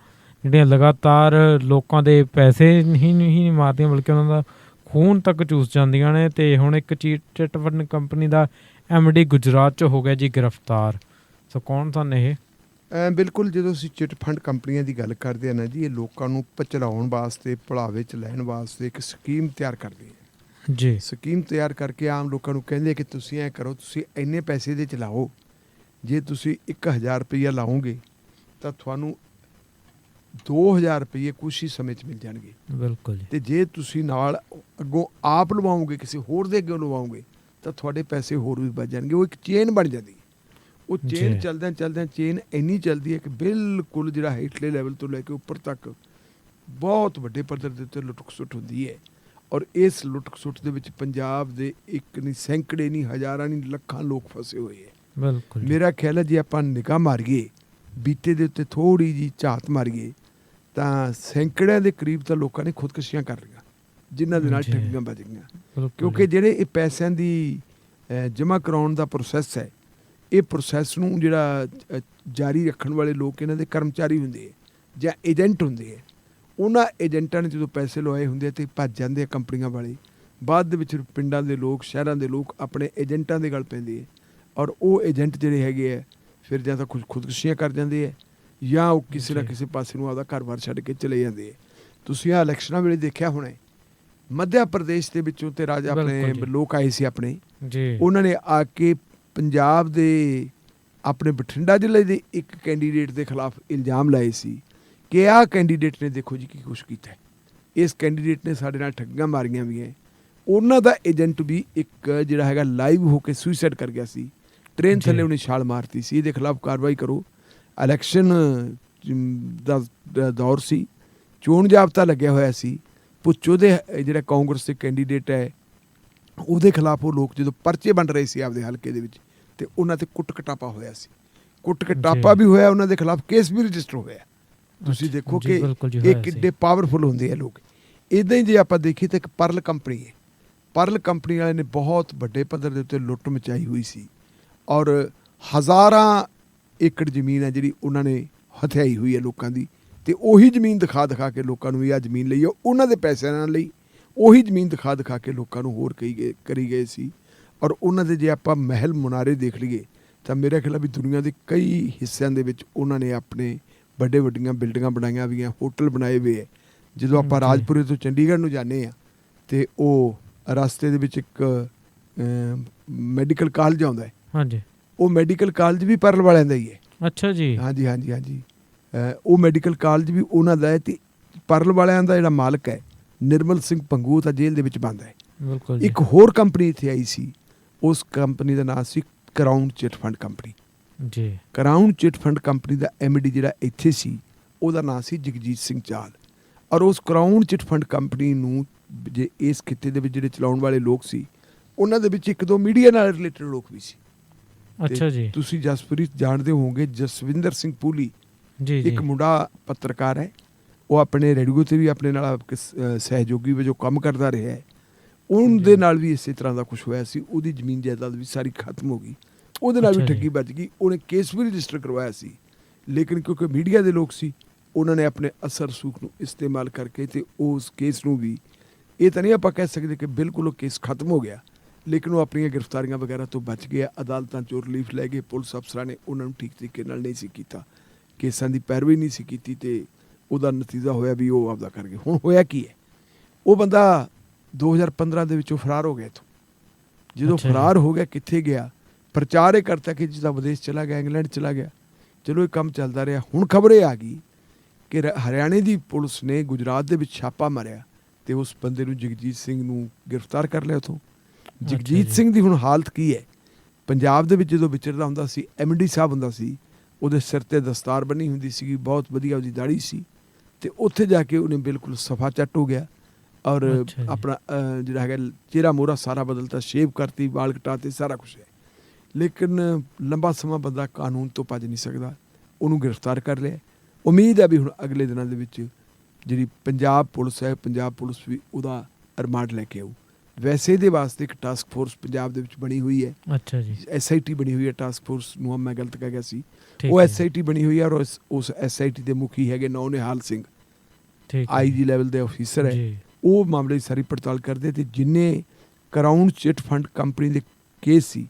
ਜਿਹੜੀਆਂ ਲਗਾਤਾਰ ਲੋਕਾਂ ਦੇ ਪੈਸੇ ਨਹੀਂ ਮਾਰਦੀਆਂ ਬਲਕਿ ਉਹਨਾਂ ਦਾ ਖੂਨ ਤੱਕ ਚੂਸ ਜਾਂਦੀਆਂ ਨੇ। ਅਤੇ ਹੁਣ ਇੱਕ ਚਿੱਟ ਫੰਡ ਕੰਪਨੀ ਦਾ MD ਗੁਜਰਾਤ 'ਚ ਹੋ ਗਿਆ ਜੀ ਗ੍ਰਿਫਤਾਰ। ਸੋ ਕੌਣ ਸਨ ਇਹ? ਬਿਲਕੁਲ, ਜਦੋਂ ਅਸੀਂ ਚਿੱਟ ਫੰਡ ਕੰਪਨੀਆਂ ਦੀ ਗੱਲ ਕਰਦੇ ਹਾਂ ਨਾ ਜੀ, ਇਹ ਲੋਕਾਂ ਨੂੰ ਭਚਲਾਉਣ ਵਾਸਤੇ, ਭੁਲਾਵੇ 'ਚ ਲੈਣ ਵਾਸਤੇ ਇੱਕ ਸਕੀਮ ਤਿਆਰ ਕਰਦੇ ਹੈ ਜੀ। ਸਕੀਮ ਤਿਆਰ ਕਰਕੇ ਆਮ ਲੋਕਾਂ ਨੂੰ ਕਹਿੰਦੇ ਕਿ ਤੁਸੀਂ ਐਂ ਕਰੋ, ਤੁਸੀਂ ਇੰਨੇ ਪੈਸੇ ਦੇ 'ਚ ਲਾਓ, ਜੇ ਤੁਸੀਂ 1000 ਰੁਪਈਆ ਲਾਓਗੇ ਤਾਂ ਤੁਹਾਨੂੰ 2000 ਰੁਪਈਏ ਕੁਛ ਹੀ ਸਮੇਂ 'ਚ ਮਿਲ ਜਾਣਗੇ। ਬਿਲਕੁਲ। ਅਤੇ ਜੇ ਤੁਸੀਂ ਨਾਲ ਅੱਗੋਂ ਆਪ ਲਵਾਓਗੇ, ਕਿਸੇ ਹੋਰ ਦੇ ਅੱਗੇ ਲਵਾਓਗੇ ਤਾਂ ਤੁਹਾਡੇ ਪੈਸੇ ਹੋਰ ਵੀ ਵੱਧ ਜਾਣਗੇ। ਉਹ ਇੱਕ ਚੇਨ ਬਣ ਜਾਂਦੀ ਹੈ। ਉਹ ਚੇਨ ਚਲਦਿਆਂ ਚੇਨ ਇੰਨੀ ਚੱਲਦੀ ਹੈ ਕਿ ਬਿਲਕੁਲ ਜਿਹੜਾ ਹੇਠਲੇ ਲੈਵਲ ਤੋਂ ਲੈ ਕੇ ਉੱਪਰ ਤੱਕ ਬਹੁਤ ਵੱਡੇ ਪੱਧਰ ਦੇ ਉੱਤੇ ਲੁੱਟ ਖਸੁੱਟ ਹੁੰਦੀ ਹੈ। ਔਰ ਇਸ ਲੁੱਟ ਖਸੁੱਟ ਦੇ ਵਿੱਚ ਪੰਜਾਬ ਦੇ ਇੱਕ ਨਹੀਂ, ਸੈਂਕੜੇ ਨਹੀਂ, ਹਜ਼ਾਰਾਂ ਨਹੀਂ, ਲੱਖਾਂ ਲੋਕ ਫਸੇ ਹੋਏ ਹੈ। ਬਿਲਕੁਲ। ਮੇਰਾ ਖਿਆਲ ਹੈ ਜੇ ਆਪਾਂ ਨਿਗਾਹ ਮਾਰੀਏ, ਬੀਤੇ ਦੇ ਉੱਤੇ ਥੋੜ੍ਹੀ ਜਿਹੀ ਝਾਤ ਮਾਰੀਏ ਤਾਂ ਸੈਂਕੜਿਆਂ ਦੇ ਕਰੀਬ ਤਾਂ ਲੋਕਾਂ ਨੇ ਖੁਦਕੁਸ਼ੀਆਂ ਕਰ ਲਈਆਂ ਜਿਨ੍ਹਾਂ ਦੇ ਨਾਲ ਠੱਗੀਆਂ ਵੱਜ ਗਈਆਂ। ਕਿਉਂਕਿ ਜਿਹੜੇ ਇਹ ਪੈਸਿਆਂ ਦੀ ਜਮ੍ਹਾਂ ਕਰਾਉਣ ਦਾ ਪ੍ਰੋਸੈਸ ਹੈ, ਇਹ ਪ੍ਰੋਸੈਸ ਨੂੰ ਜਿਹੜਾ ਜਾਰੀ ਰੱਖਣ ਵਾਲੇ ਲੋਕ ਇਹਨਾਂ ਦੇ ਕਰਮਚਾਰੀ ਹੁੰਦੇ ਹੈ ਜਾਂ ਏਜੰਟ ਹੁੰਦੇ ਹੈ। ਉਹਨਾਂ ਏਜੰਟਾਂ ਨੇ ਜਦੋਂ ਪੈਸੇ ਲਵਾਏ ਹੁੰਦੇ ਆ ਅਤੇ ਭੱਜ ਜਾਂਦੇ ਆ ਕੰਪਨੀਆਂ ਵਾਲੇ, ਬਾਅਦ ਦੇ ਵਿੱਚ ਪਿੰਡਾਂ ਦੇ ਲੋਕ, ਸ਼ਹਿਰਾਂ ਦੇ ਲੋਕ ਆਪਣੇ ਏਜੰਟਾਂ ਦੇ ਗਲ ਪੈਂਦੇ ਹੈ। ਔਰ ਉਹ ਏਜੰਟ ਜਿਹੜੇ ਹੈਗੇ ਹੈ ਫਿਰ ਜਾਂ ਤਾਂ ਖੁਦਕੁਸ਼ੀਆਂ ਕਰ ਜਾਂਦੇ ਹੈ ਜਾਂ ਉਹ ਕਿਸੇ ਨਾ ਕਿਸੇ ਪਾਸੇ ਨੂੰ ਆਪਦਾ ਘਰ-ਬਾਰ ਛੱਡ ਕੇ ਚਲੇ ਜਾਂਦੇ ਹੈ। ਤੁਸੀਂ ਆਹ ਇਲੈਕਸ਼ਨਾਂ ਵੇਲੇ ਦੇਖਿਆ ਹੋਣਾ, ਮੱਧ ਪ੍ਰਦੇਸ਼ ਦੇ ਵਿੱਚੋਂ ਤੇ ਰਾਜ ਆਪਣੇ ਲੋਕ ਆਏ ਸੀ ਆਪਣੇ, ਉਹਨਾਂ ਨੇ ਆ ਕੇ ਪੰਜਾਬ ਦੇ ਆਪਣੇ ਬਠਿੰਡਾ ਜ਼ਿਲ੍ਹੇ ਦੇ ਇੱਕ ਕੈਂਡੀਡੇਟ ਦੇ ਖਿਲਾਫ ਇਲਜ਼ਾਮ ਲਾਏ ਸੀ ਕਿ ਆਹ ਕੈਂਡੀਡੇਟ ਨੇ ਦੇਖੋ ਜੀ ਕੀ ਕੁਛ ਕੀਤਾ, ਇਸ ਕੈਂਡੀਡੇਟ ਨੇ ਸਾਡੇ ਨਾਲ ਠੱਗੀਆਂ ਮਾਰੀਆਂ ਵੀ ਹੈ। ਉਹਨਾਂ ਦਾ ਏਜੰਟ ਵੀ ਇੱਕ ਜਿਹੜਾ ਹੈਗਾ ਲਾਈਵ ਹੋ ਕੇ ਸੁਈਸਾਈਡ ਕਰ ਗਿਆ ਸੀ, ਟ੍ਰੇਨ ਥੱਲੇ ਉਹਨੇ ਛਾਲ ਮਾਰਤੀ ਸੀ। ਇਹਦੇ ਖਿਲਾਫ ਕਾਰਵਾਈ ਕਰੋ। ਇਲੈਕਸ਼ਨ ਦਾ ਦੌਰ ਸੀ, ਚੋਣ ਜਾਬਤਾ ਲੱਗਿਆ ਹੋਇਆ ਸੀ। ਪੁੱਛੋ ਦੇ ਜਿਹੜਾ ਕਾਂਗਰਸ ਦੇ ਕੈਂਡੀਡੇਟ ਹੈ ਉਹਦੇ ਖਿਲਾਫ ਉਹ ਲੋਕ ਜਦੋਂ ਪਰਚੇ ਵੰਡ ਰਹੇ ਸੀ ਆਪਦੇ ਹਲਕੇ ਦੇ ਵਿੱਚ, ਅਤੇ ਉਹਨਾਂ 'ਤੇ ਕੁੱਟ ਕਟਾਪਾ ਹੋਇਆ ਸੀ। ਕੁੱਟ ਕਟਾਪਾ ਵੀ ਹੋਇਆ, ਉਹਨਾਂ ਦੇ ਖਿਲਾਫ ਕੇਸ ਵੀ ਰਜਿਸਟਰ ਹੋਇਆ। ਤੁਸੀਂ ਦੇਖੋ ਕਿ ਇਹ ਕਿੱਡੇ ਪਾਵਰਫੁਲ ਹੁੰਦੇ ਆ ਲੋਕ। ਇੱਦਾਂ ਹੀ ਜੇ ਆਪਾਂ ਦੇਖੀਏ ਤਾਂ ਇੱਕ ਪਰਲ ਕੰਪਨੀ ਹੈ, ਪਰਲ ਕੰਪਨੀ ਵਾਲਿਆਂ ਨੇ ਬਹੁਤ ਵੱਡੇ ਪੱਧਰ ਦੇ ਉੱਤੇ ਲੁੱਟ ਮਚਾਈ ਹੋਈ ਸੀ। ਔਰ ਹਜ਼ਾਰਾਂ ਏਕੜ ਜ਼ਮੀਨ ਹੈ ਜਿਹੜੀ ਉਹਨਾਂ ਨੇ ਹਥਿਆਈ ਹੋਈ ਹੈ ਲੋਕਾਂ ਦੀ, ਅਤੇ ਉਹੀ ਜ਼ਮੀਨ ਦਿਖਾ ਕੇ ਲੋਕਾਂ ਨੂੰ ਵੀ ਆਹ ਜ਼ਮੀਨ ਲਈ ਹੈ, ਉਹਨਾਂ ਦੇ ਪੈਸਿਆਂ ਨਾਲ ਲਈ ਉਹੀ ਜ਼ਮੀਨ ਦਿਖਾ ਕੇ ਲੋਕਾਂ ਨੂੰ ਹੋਰ ਕਰੀ ਗਏ ਸੀ। ਔਰ ਉਹਨਾਂ ਦੇ ਜੇ ਆਪਾਂ ਮਹਿਲ ਮੁਨਾਰੇ ਦੇਖ ਲਈਏ ਤਾਂ ਮੇਰਾ ਖਿਆਲ ਵੀ ਦੁਨੀਆ ਦੇ ਕਈ ਹਿੱਸਿਆਂ ਦੇ ਵਿੱਚ ਉਹਨਾਂ ਨੇ ਆਪਣੇ ਵੱਡੀਆਂ ਬਿਲਡਿੰਗਾਂ ਬਣਾਈਆਂ ਹੋਈਆਂ, ਹੋਟਲ ਬਣਾਏ ਹੋਏ ਹੈ। ਜਦੋਂ ਆਪਾਂ ਰਾਜਪੁਰੇ ਤੋਂ ਚੰਡੀਗੜ੍ਹ ਨੂੰ ਜਾਂਦੇ ਹਾਂ ਅਤੇ ਉਹ ਰਸਤੇ ਦੇ ਵਿੱਚ ਇੱਕ ਮੈਡੀਕਲ ਕਾਲਜ ਆਉਂਦਾ ਹੈ। ਹਾਂਜੀ। ਉਹ ਮੈਡੀਕਲ ਕਾਲਜ ਵੀ ਪਰਲ ਵਾਲਿਆਂ ਦਾ ਹੀ ਹੈ। ਅੱਛਾ ਜੀ। ਹਾਂਜੀ। ਉਹ ਮੈਡੀਕਲ ਕਾਲਜ ਵੀ ਉਹਨਾਂ ਦਾ ਹੈ। ਅਤੇ ਪਰਲ ਵਾਲਿਆਂ ਦਾ ਜਿਹੜਾ ਮਾਲਕ ਹੈ ਨਿਰਮਲ ਸਿੰਘ ਪੰਗੂ ਤਾਂ ਜੇਲ੍ਹ ਦੇ ਵਿੱਚ ਬੰਦ ਹੈ। ਬਿਲਕੁਲ। ਇੱਕ ਹੋਰ ਕੰਪਨੀ ਇੱਥੇ ਆਈ ਸੀ, ਉਸ ਕੰਪਨੀ ਦਾ ਨਾਮ ਸੀ ਕਰਾਊਨ ਚਿੱਟ ਫੰਡ ਕੰਪਨੀ ਜੀ। ਕਰਾਊਨ ਚਿੱਟ ਫੰਡ ਕੰਪਨੀ ਦਾ MD ਜਿਹੜਾ ਇੱਥੇ ਸੀ ਉਹਦਾ ਨਾਮ ਸੀ ਜਗਜੀਤ ਸਿੰਘ ਚਾਹਲ। ਔਰ ਉਸ ਕਰਾਊਨ ਚਿੱਟ ਫੰਡ ਕੰਪਨੀ ਨੂੰ ਜੇ ਇਸ ਖਿੱਤੇ ਦੇ ਵਿੱਚ ਜਿਹੜੇ ਚਲਾਉਣ ਵਾਲੇ ਲੋਕ ਸੀ ਉਹਨਾਂ ਦੇ ਵਿੱਚ ਇੱਕ ਦੋ ਮੀਡੀਆ ਨਾਲ ਰਿਲੇਟਡ ਲੋਕ ਵੀ ਸੀ। ਅੱਛਾ ਜੀ। ਤੁਸੀਂ ਜਸਪ੍ਰੀਤ ਜਾਣਦੇ ਹੋਵੋਗੇ, ਜਸਵਿੰਦਰ ਸਿੰਘ ਪੂਲੀ ਇੱਕ ਮੁੰਡਾ ਪੱਤਰਕਾਰ ਹੈ, ਉਹ ਆਪਣੇ ਰੇਡੀਓ 'ਤੇ ਵੀ ਆਪਣੇ ਨਾਲ ਸਹਿਯੋਗੀ ਵਜੋਂ ਕੰਮ ਕਰਦਾ ਰਿਹਾ ਹੈ। ਉਹਦੇ ਨਾਲ ਵੀ ਇਸੇ ਤਰ੍ਹਾਂ ਦਾ ਕੁਛ ਹੋਇਆ ਸੀ। ਉਹਦੀ ਜ਼ਮੀਨ ਜਾਇਦਾਦ ਵੀ ਸਾਰੀ ਖਤਮ ਹੋ ਗਈ, ਉਹਦੇ ਨਾਲ ਵੀ ਠੱਗੀ ਵੱਜ ਗਈ। ਉਹਨੇ ਕੇਸ ਵੀ ਰਜਿਸਟਰ ਕਰਵਾਇਆ ਸੀ, ਲੇਕਿਨ ਕਿਉਂਕਿ ਮੀਡੀਆ ਦੇ ਲੋਕ ਸੀ ਉਹਨਾਂ ਨੇ ਆਪਣੇ ਅਸਰ ਰਸੂਖ ਨੂੰ ਇਸਤੇਮਾਲ ਕਰਕੇ ਅਤੇ ਉਸ ਕੇਸ ਨੂੰ ਵੀ, ਇਹ ਤਾਂ ਨਹੀਂ ਆਪਾਂ ਕਹਿ ਸਕਦੇ ਕਿ ਬਿਲਕੁਲ ਉਹ ਕੇਸ ਖਤਮ ਹੋ ਗਿਆ, ਲੇਕਿਨ ਉਹ ਆਪਣੀਆਂ ਗ੍ਰਿਫਤਾਰੀਆਂ ਵਗੈਰਾ ਤੋਂ ਬਚ ਗਿਆ। ਅਦਾਲਤਾਂ 'ਚੋਂ ਰਿਲੀਫ ਲੈ ਗਏ। ਪੁਲਿਸ ਅਫਸਰਾਂ ਨੇ ਉਹਨਾਂ ਨੂੰ ਠੀਕ ਤਰੀਕੇ ਨਾਲ ਨਹੀਂ ਸੀ ਕੀਤਾ, ਕੇਸਾਂ ਦੀ ਪੈਰਵੀ ਨਹੀਂ ਸੀ ਕੀਤੀ, ਅਤੇ ਉਹਦਾ ਨਤੀਜਾ ਹੋਇਆ ਵੀ ਉਹ ਆਪਦਾ ਕਰ ਗਏ। ਹੁਣ ਹੋਇਆ ਕੀ ਹੈ, ਉਹ ਬੰਦਾ 2015 ਦੇ ਵਿੱਚੋਂ ਫਰਾਰ ਹੋ ਗਿਆ ਇੱਥੋਂ। ਜਦੋਂ ਫਰਾਰ ਹੋ ਗਿਆ, ਕਿੱਥੇ ਗਿਆ? ਪ੍ਰਚਾਰ ਇਹ ਕਰਤਾ ਕਿ ਜਿਸਦਾ ਵਿਦੇਸ਼ ਚਲਾ ਗਿਆ, ਇੰਗਲੈਂਡ ਚਲਾ ਗਿਆ। ਚਲੋ ਇਹ ਕੰਮ ਚੱਲਦਾ ਰਿਹਾ। ਹੁਣ ਖਬਰ ਇਹ ਆ ਗਈ ਕਿ ਹਰਿਆਣੇ ਦੀ ਪੁਲਿਸ ਨੇ ਗੁਜਰਾਤ ਦੇ ਵਿੱਚ ਛਾਪਾ ਮਾਰਿਆ ਤੇ ਉਸ ਬੰਦੇ ਨੂੰ, ਜਗਜੀਤ ਸਿੰਘ ਨੂੰ ਗ੍ਰਿਫਤਾਰ ਕਰ ਲਿਆ ਉੱਥੋਂ। ਜਗਜੀਤ ਜੀ। ਸਿੰਘ ਦੀ ਹੁਣ ਹਾਲਤ ਕੀ ਹੈ? ਪੰਜਾਬ ਦੇ ਵਿੱਚ ਜਦੋਂ ਵਿਚਰਦਾ ਹੁੰਦਾ ਸੀ, MD ਸਾਹਿਬ ਹੁੰਦਾ ਸੀ, ਉਹਦੇ ਸਿਰ ਤੇ ਦਸਤਾਰ ਬੰਨੀ ਹੁੰਦੀ ਸੀਗੀ, ਬਹੁਤ ਵਧੀਆ ਉਹਦੀ ਦਾੜੀ ਸੀ, ਤੇ ਉੱਥੇ ਜਾ ਕੇ ਉਹਨੇ ਬਿਲਕੁਲ ਸਫਾ ਚੱਟ ਹੋ ਗਿਆ ਔਰ ਅੱਛਾ ਜੀ। ਆਪਣਾ ਜਿਹੜਾ ਹੈਗਾ ਚਿਹਰਾ ਮੋਹਰਾ ਸਾਰਾ ਬਦਲਤਾ, ਸ਼ੇਵ ਕਰਤੀ, ਵਾਲ ਕਟਾਤੇ, ਸਾਰਾ ਕੁਛ ਹੈ। ਲੇਕਿਨ ਲੰਬਾ ਸਮਾਂ ਬੰਦਾ ਕਾਨੂੰਨ ਤੋਂ ਭੱਜ ਨਹੀਂ ਸਕਦਾ, ਉਹਨੂੰ ਗ੍ਰਿਫਤਾਰ ਕਰ ਲਿਆ। ਉਮੀਦ ਹੈ ਵੀ ਹੁਣ ਅਗਲੇ ਦਿਨਾਂ ਦੇ ਵਿੱਚ ਜਿਹੜੀ ਪੰਜਾਬ ਪੁਲਿਸ ਹੈ, ਪੰਜਾਬ ਪੁਲਿਸ ਵੀ ਉਹਦਾ ਰਿਮਾਂਡ ਲੈ ਕੇ ਆਊ। ਵੈਸੇ ਇਹਦੇ ਵਾਸਤੇ ਇੱਕ ਟਾਸਕ ਫੋਰਸ ਪੰਜਾਬ ਦੇ ਵਿੱਚ ਬਣੀ ਹੋਈ ਹੈ। ਅੱਛਾ ਜੀ। SIT ਬਣੀ ਹੋਈ ਹੈ, ਟਾਸਕ ਫੋਰਸ ਨੂੰ ਮੈਂ ਗਲਤ ਕਹਿ ਗਿਆ ਸੀ, ਠੀਕ ਉਹ ਹੈ। SIT ਬਣੀ ਹੋਈ ਹੈ ਔਰ ਉਸ SIT ਦੇ ਮੁਖੀ ਹੈਗੇ ਨਿਹਾਲ ਸਿੰਘ, ਠੀਕ ਹੈ IG ਲੈਵਲ ਦੇ ਅਫੀਸਰ ਹੈ। ਜੀ। ਉਹ ਮਾਮਲੇ ਦੀ ਸਾਰੀ ਪੜਤਾਲ ਕਰਦੇ ਤੇ ਜਿੰਨੇ ਕਰਾਊਨ ਚਿੱਟ ਫੰਡ ਕੰਪਨੀ ਦੇ ਕੇਸ ਸੀ,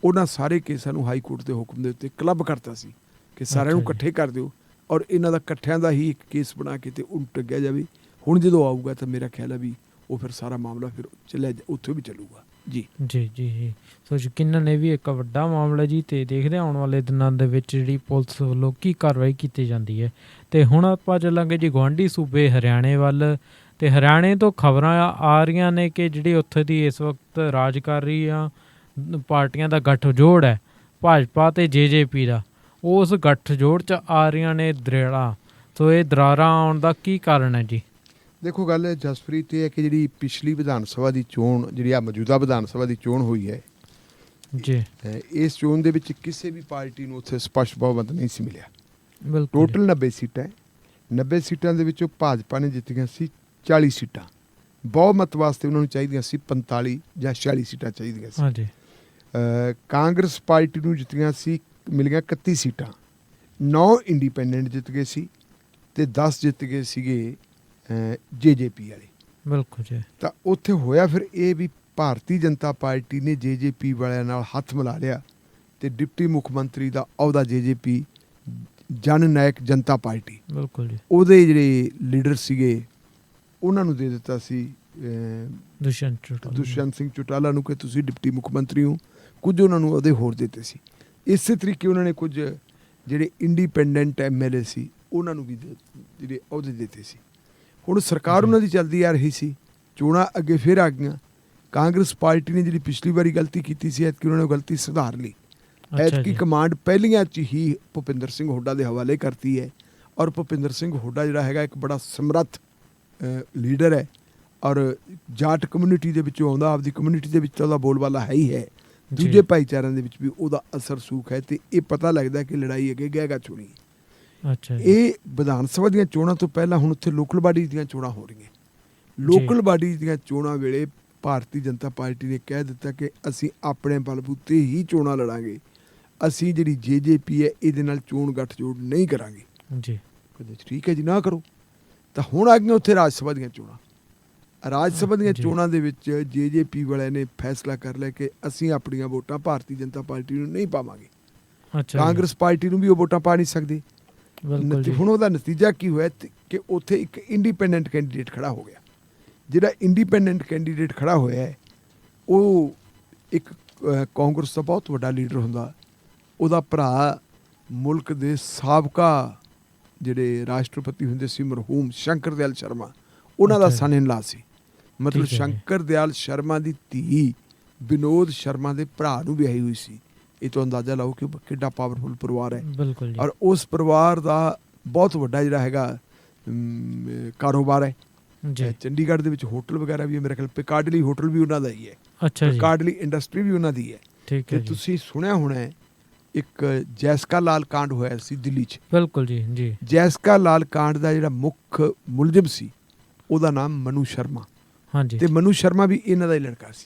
ਉਹਨਾਂ ਸਾਰੇ ਕੇਸਾਂ ਨੂੰ ਹਾਈ ਕੋਰਟ ਦੇ ਹੁਕਮ ਦੇ ਉੱਤੇ ਕਲੱਬ ਕਰਤਾ ਸੀ ਕਿ ਸਾਰਿਆਂ ਨੂੰ ਅੱਛਾ ਜੀ। ਇਕੱਠੇ ਕਰ ਦਿਓ ਔਰ ਇਹਨਾਂ ਦਾ ਇਕੱਠਿਆਂ ਦਾ ਹੀ ਇੱਕ ਕੇਸ ਬਣਾ ਕੇ ਤੇ ਉਹਨੂੰ ਟੱਗਿਆ ਜਾਵੇ। ਹੁਣ ਜਦੋਂ ਆਊਗਾ ਤਾਂ ਮੇਰਾ ਖਿਆਲ ਹੈ ਵੀ ਉਹ ਫਿਰ ਸਾਰਾ ਮਾਮਲਾ ਫਿਰ ਚੱਲਿਆ ਉੱਥੇ ਵੀ ਚੱਲੂਗਾ ਜੀ। ਜੀ ਜੀ ਜੀ। ਸੋ ਯਕੀਨਨ ਇਹ ਵੀ ਇੱਕ ਵੱਡਾ ਮਾਮਲਾ ਜੀ, ਤੇ ਦੇਖਦੇ ਹਾਂ ਆਉਣ ਵਾਲੇ ਦਿਨਾਂ ਦੇ ਵਿੱਚ ਜਿਹੜੀ ਪੁਲਿਸ ਵੱਲੋਂ ਕੀ ਕਾਰਵਾਈ ਕੀਤੀ ਜਾਂਦੀ ਹੈ। ਤੇ ਹੁਣ ਆਪਾਂ ਚੱਲਾਂਗੇ ਜੀ ਗੁਆਂਢੀ ਸੂਬੇ ਹਰਿਆਣੇ ਵੱਲ, ਤੇ ਹਰਿਆਣੇ ਤੋਂ ਖਬਰਾਂ ਆ ਰਹੀਆਂ ਨੇ ਕਿ ਜਿਹੜੀ ਉੱਥੇ ਦੀ ਇਸ ਵਕਤ ਰਾਜ ਕਰ ਰਹੀਆਂ ਪਾਰਟੀਆਂ ਦਾ ਗੱਠਜੋੜ ਹੈ, ਭਾਜਪਾ ਤੇ JJP ਦਾ, ਉਸ ਗੱਠਜੋੜ 'ਚ ਆ ਰਹੀਆਂ ਨੇ ਦਰਾਰਾਂ। ਸੋ ਇਹ ਦਰਾਰਾਂ ਆਉਣ ਦਾ ਕੀ ਕਾਰਨ ਹੈ ਜੀ? ਦੇਖੋ, ਗੱਲ ਜਸਪ੍ਰੀਤ ਇਹ ਹੈ ਕਿ ਜਿਹੜੀ ਪਿਛਲੀ ਵਿਧਾਨ ਸਭਾ ਦੀ ਚੋਣ, ਜਿਹੜੀ ਆ ਮੌਜੂਦਾ ਵਿਧਾਨ ਸਭਾ ਦੀ ਚੋਣ ਹੋਈ ਹੈ ਜੀ, ਇਸ ਚੋਣ ਦੇ ਵਿੱਚ ਕਿਸੇ ਵੀ ਪਾਰਟੀ ਨੂੰ ਉੱਥੇ ਸਪਸ਼ਟ ਬਹੁਮਤ ਨਹੀਂ ਸੀ ਮਿਲਿਆ। ਬਿਲਕੁਲ ਟੋਟਲ 90 ਸੀਟਾਂ ਹੈ। 90 ਸੀਟਾਂ ਦੇ ਵਿੱਚੋਂ ਭਾਜਪਾ ਨੇ ਜਿੱਤੀਆਂ ਸੀ 40 ਸੀਟਾਂ। ਬਹੁਮਤ ਵਾਸਤੇ ਉਹਨਾਂ ਨੂੰ ਚਾਹੀਦੀਆਂ ਸੀ 45 ਜਾਂ 46 ਸੀਟਾਂ ਚਾਹੀਦੀਆਂ ਸੀ। ਹਾਂਜੀ। ਕਾਂਗਰਸ ਪਾਰਟੀ ਨੂੰ ਜਿੱਤੀਆਂ ਸੀ, ਮਿਲੀਆਂ 31 ਸੀਟਾਂ। 9 ਇੰਡੀਪੈਂਡੈਂਟ ਜਿੱਤ ਗਏ ਸੀ ਤੇ 10 ਜਿੱਤ ਗਏ ਸੀਗੇ JJP ਵਾਲੇ। ਬਿਲਕੁਲ ਜੀ। ਤਾਂ ਉੱਥੇ ਹੋਇਆ ਫਿਰ ਇਹ ਵੀ ਭਾਰਤੀ ਜਨਤਾ ਪਾਰਟੀ ਨੇ JJP ਵਾਲਿਆਂ ਨਾਲ ਹੱਥ ਮਿਲਾ ਲਿਆ ਤੇ ਡਿਪਟੀ ਮੁੱਖ ਮੰਤਰੀ ਦਾ ਅਹੁਦਾ JJP, ਜਨ ਨਾਇਕ ਜਨਤਾ ਪਾਰਟੀ, ਬਿਲਕੁਲ ਜੀ। ਉਹਦੇ ਜਿਹੜੇ ਲੀਡਰ ਸੀਗੇ ਉਹਨਾਂ ਨੂੰ ਦੇ ਦਿੱਤਾ ਸੀ ਦੁਸ਼ਯੰਤ ਸਿੰਘ ਚੌਟਾਲਾ ਨੂੰ ਕਿ ਤੁਸੀਂ ਡਿਪਟੀ ਮੁੱਖ ਮੰਤਰੀ ਹੋ। ਕੁਝ ਉਹਨਾਂ ਨੂੰ ਅਹੁਦੇ ਹੋਰ ਦਿੱਤੇ ਸੀ। ਇਸੇ ਤਰੀਕੇ ਉਹਨਾਂ ਨੇ ਕੁਝ ਜਿਹੜੇ ਇੰਡੀਪੈਂਡੈਂਟ MLA ਸੀ ਉਹਨਾਂ ਨੂੰ ਵੀ ਜਿਹੜੇ ਅਹੁਦੇ ਦਿੱਤੇ ਸੀ। ਹੁਣ ਸਰਕਾਰ ਉਹਨਾਂ ਦੀ ਚੱਲਦੀ ਆ ਰਹੀ ਸੀ, ਚੋਣਾਂ ਅੱਗੇ ਫਿਰ ਆ ਗਈਆਂ। ਕਾਂਗਰਸ ਪਾਰਟੀ ਨੇ ਜਿਹੜੀ ਪਿਛਲੀ ਵਾਰੀ ਗਲਤੀ ਕੀਤੀ ਸੀ, ਐਤਕੀ ਉਹਨਾਂ ਨੇ ਗਲਤੀ ਸੁਧਾਰ ਲਈ। ਐਤਕੀ ਕਮਾਂਡ ਪਹਿਲੀਆਂ 'ਚ ਹੀ ਭੁਪਿੰਦਰ ਸਿੰਘ ਹੁੱਡਾ ਦੇ ਹਵਾਲੇ ਕਰਤੀ ਹੈ ਔਰ ਭੁਪਿੰਦਰ ਸਿੰਘ ਹੁੱਡਾ ਜਿਹੜਾ ਹੈਗਾ ਇੱਕ ਬੜਾ ਸਮਰੱਥ ਲੀਡਰ ਹੈ ਔਰ ਜਾਟ ਕਮਿਊਨਿਟੀ ਦੇ ਵਿੱਚੋਂ ਆਉਂਦਾ, ਆਪਦੀ ਕਮਿਊਨਿਟੀ ਦੇ ਵਿੱਚ ਤਾਂ ਉਹਦਾ ਬੋਲਬਾਲਾ ਹੈ ਹੀ ਹੈ, ਦੂਜੇ ਭਾਈਚਾਰਿਆਂ ਦੇ ਵਿੱਚ ਵੀ ਉਹਦਾ ਅਸਰ ਸੂਖ ਹੈ ਤੇ ਇਹ ਪਤਾ ਲੱਗਦਾ ਕਿ ਲੜਾਈ ਅੱਗੇ ਗਏਗਾ ਚੋਣੀ। ਅੱਛਾ। ਇਹ ਵਿਧਾਨ ਸਭਾ ਦੀਆਂ ਚੋਣਾਂ ਤੋਂ ਪਹਿਲਾਂ ਹੁਣ ਉੱਥੇ ਲੋਕਲ ਬਾਡੀ ਦੀਆਂ ਚੋਣਾਂ ਹੋ ਰਹੀਆਂ। ਲੋਕਲ ਬਾਡੀ ਦੀਆਂ ਚੋਣਾਂ ਵੇਲੇ ਭਾਰਤੀ ਜਨਤਾ ਪਾਰਟੀ ਨੇ ਕਹਿ ਦਿੱਤਾ ਕਿ ਅਸੀਂ ਆਪਣੇ ਬਲਬੂਤੇ ਹੀ ਚੋਣਾਂ ਲੜਾਂਗੇ, ਅਸੀਂ ਜਿਹੜੀ JJP ਹੈ ਇਹਦੇ ਨਾਲ ਚੋਣ ਗੱਠਜੋੜ ਨਹੀਂ ਕਰਾਂਗੇ ਜੀ। ਠੀਕ ਹੈ ਜੀ, ਨਾ ਕਰੋ। ਤਾਂ ਹੁਣ ਆ ਗਈਆਂ ਉੱਥੇ ਰਾਜ ਸਭਾ ਦੀਆਂ ਚੋਣਾਂ। ਰਾਜ ਸਭਾ ਦੀਆਂ ਚੋਣਾਂ ਦੇ ਵਿੱਚ JJP ਵਾਲਿਆਂ ਨੇ ਫੈਸਲਾ ਕਰ ਲਿਆ ਕਿ ਅਸੀਂ ਆਪਣੀਆਂ ਵੋਟਾਂ ਭਾਰਤੀ ਜਨਤਾ ਪਾਰਟੀ ਨੂੰ ਨਹੀਂ ਪਾਵਾਂਗੇ। ਅੱਛਾ। ਕਾਂਗਰਸ ਪਾਰਟੀ ਨੂੰ ਵੀ ਉਹ ਵੋਟਾਂ ਪਾ ਨਹੀਂ ਸਕਦੇ। ਹੁਣ ਉਹਦਾ ਨਤੀਜਾ ਕੀ ਹੋਇਆ ਕਿ ਉੱਥੇ ਇੱਕ ਇੰਡੀਪੈਂਡੈਂਟ ਕੈਂਡੀਡੇਟ ਖੜਾ ਹੋ ਗਿਆ। ਜਿਹੜਾ ਇੰਡੀਪੈਂਡੈਂਟ ਕੈਂਡੀਡੇਟ ਖੜਾ ਹੋਇਆ ਹੈ ਉਹ ਇੱਕ ਕਾਂਗਰਸ ਦਾ ਬਹੁਤ ਵੱਡਾ ਲੀਡਰ ਹੁੰਦਾ, ਉਹਦਾ ਭਰਾ ਮੁਲਕ ਦੇ ਸਾਬਕਾ ਜਿਹੜੇ ਰਾਸ਼ਟਰਪਤੀ ਹੁੰਦੇ ਸੀ ਮਰਹੂਮ ਸ਼ੰਕਰ ਦਿਆਲ ਸ਼ਰਮਾ, ਉਹਨਾਂ ਦਾ ਸਨ ਇਨ ਲਾ ਸੀ। ਮਤਲਬ ਸ਼ੰਕਰ ਦਿਆਲ ਸ਼ਰਮਾ ਦੀ ਧੀ ਵਿਨੋਦ ਸ਼ਰਮਾ ਦੇ ਭਰਾ ਨੂੰ ਵਿਆਹੀ ਹੋਈ ਸੀ। ਇਹ ਤੋਂ ਅੰਦਾਜ਼ਾ ਲਾਓ ਕਿ ਕਿੱਡਾ ਪਾਵਰਫੁਲ ਪਰਿਵਾਰ ਹੈ। ਬਿਲਕੁਲ ਜੀ। ਔਰ ਉਸ ਪਰਿਵਾਰ ਦਾ ਬਹੁਤ ਵੱਡਾ ਜਿਹੜਾ ਹੈਗਾ ਕਾਰੋਬਾਰ ਹੈ ਜੀ। ਚੰਡੀਗੜ੍ਹ ਦੇ ਵਿੱਚ ਹੋਟਲ ਵਗੈਰਾ ਵੀ ਹੈ, ਮੇਰੇ ਖਿਆਲ ਪਿਕਾਡਲੀ ਹੋਟਲ ਵੀ ਉਹਨਾਂ ਦਾ ਹੀ ਹੈ। ਅੱਛਾ ਜੀ। ਪਿਕਾਡਲੀ ਇੰਡਸਟਰੀ ਵੀ ਉਹਨਾਂ ਦੀ ਹੈ। ਠੀਕ ਹੈ ਜੀ। ਤੁਸੀਂ ਸੁਣਿਆ ਹੋਣਾ ਹੈ ਇੱਕ ਜੈਸਕਾ ਲਾਲ ਕਾਂਡ ਹੋਇਆ ਸੀ ਦਿੱਲੀ 'ਚ। ਬਿਲਕੁਲ ਜੀ। ਜੀ। ਜੈਸਕਾ ਲਾਲ ਕਾਂਡ ਦਾ ਜਿਹੜਾ ਮੁੱਖ ਮੁਲਜ਼ਮ ਸੀ ਉਹਦਾ ਨਾਮ ਮਨੂ ਸ਼ਰਮਾ। ਹਾਂਜੀ। ਤੇ ਮਨੂ ਸ਼ਰਮਾ ਵੀ ਇਹਨਾਂ ਦਾ ਹੀ ਲੜਕਾ ਸੀ,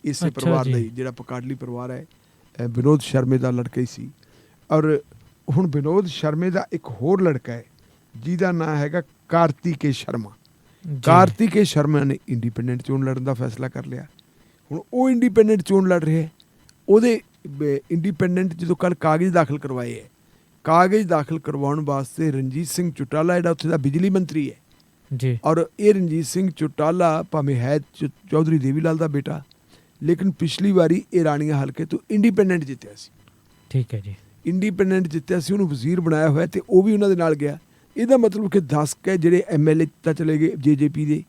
ਇਸੇ ਪਰਿਵਾਰ ਦਾ ਹੀ, ਜਿਹੜਾ ਪਿਕਾਡਲੀ ਪਰਿਵਾਰ ਹੈ ਵਿਨੋਦ ਸ਼ਰਮੇ ਦਾ ਲੜਕਾ ਹੀ ਸੀ। ਔਰ ਹੁਣ ਵਿਨੋਦ ਸ਼ਰਮੇ ਦਾ ਇੱਕ ਹੋਰ ਲੜਕਾ ਹੈ ਜਿਹਦਾ ਨਾਂ ਹੈਗਾ ਕਾਰਤਿਕੇ ਸ਼ਰਮਾ। ਕਾਰਤਿਕੇ ਸ਼ਰਮਾ ਨੇ ਇੰਡੀਪੈਂਡੈਂਟ ਚੋਣ ਲੜਨ ਦਾ ਫੈਸਲਾ ਕਰ ਲਿਆ। ਹੁਣ ਉਹ ਇੰਡੀਪੈਂਡੈਂਟ ਚੋਣ ਲੜ ਰਿਹਾ। ਉਹਦੇ ਇੰਡੀਪੈਂਡੈਂਟ ਜਦੋਂ ਕੱਲ੍ਹ ਕਾਗਜ਼ ਦਾਖਲ ਕਰਵਾਏ ਹੈ, ਕਾਗਜ਼ ਦਾਖਲ ਕਰਵਾਉਣ ਵਾਸਤੇ ਰਣਜੀਤ ਸਿੰਘ ਚੌਟਾਲਾ ਜਿਹੜਾ ਉੱਥੇ ਦਾ ਬਿਜਲੀ ਮੰਤਰੀ ਹੈ ਜੀ। ਔਰ ਇਹ ਰਣਜੀਤ ਸਿੰਘ ਚੌਟਾਲਾ ਭਾਵੇਂ ਹੈ ਚੌਧਰੀ ਦੇਵੀ ਲਾਲ ਦਾ ਬੇਟਾ, ਲੇਕਿਨ ਪਿਛਲੀ ਵਾਰੀ ਇਹ ਰਾਣੀਆਂ ਹਲਕੇ ਤੋਂ ਇੰਡੀਪੈਂਡੈਂਟ ਜਿੱਤਿਆ ਸੀ। ਠੀਕ ਹੈ ਜੀ। ਇੰਡੀਪੈਂਡੈਂਟ ਜਿੱਤਿਆ ਸੀ ਉਹਨੂੰ ਵਜ਼ੀਰ ਬਣਾਇਆ ਹੋਇਆ ਤੇ ਉਹ ਵੀ ਉਹਨਾਂ ਦੇ ਨਾਲ ਗਿਆ। ਇਹਦਾ ਮਤਲਬ ਕਿ 10 ਕੇ ਜਿਹੜੇ MLA ਤਾਂ ਚਲੇ ਗਏ JJP ਦੇ,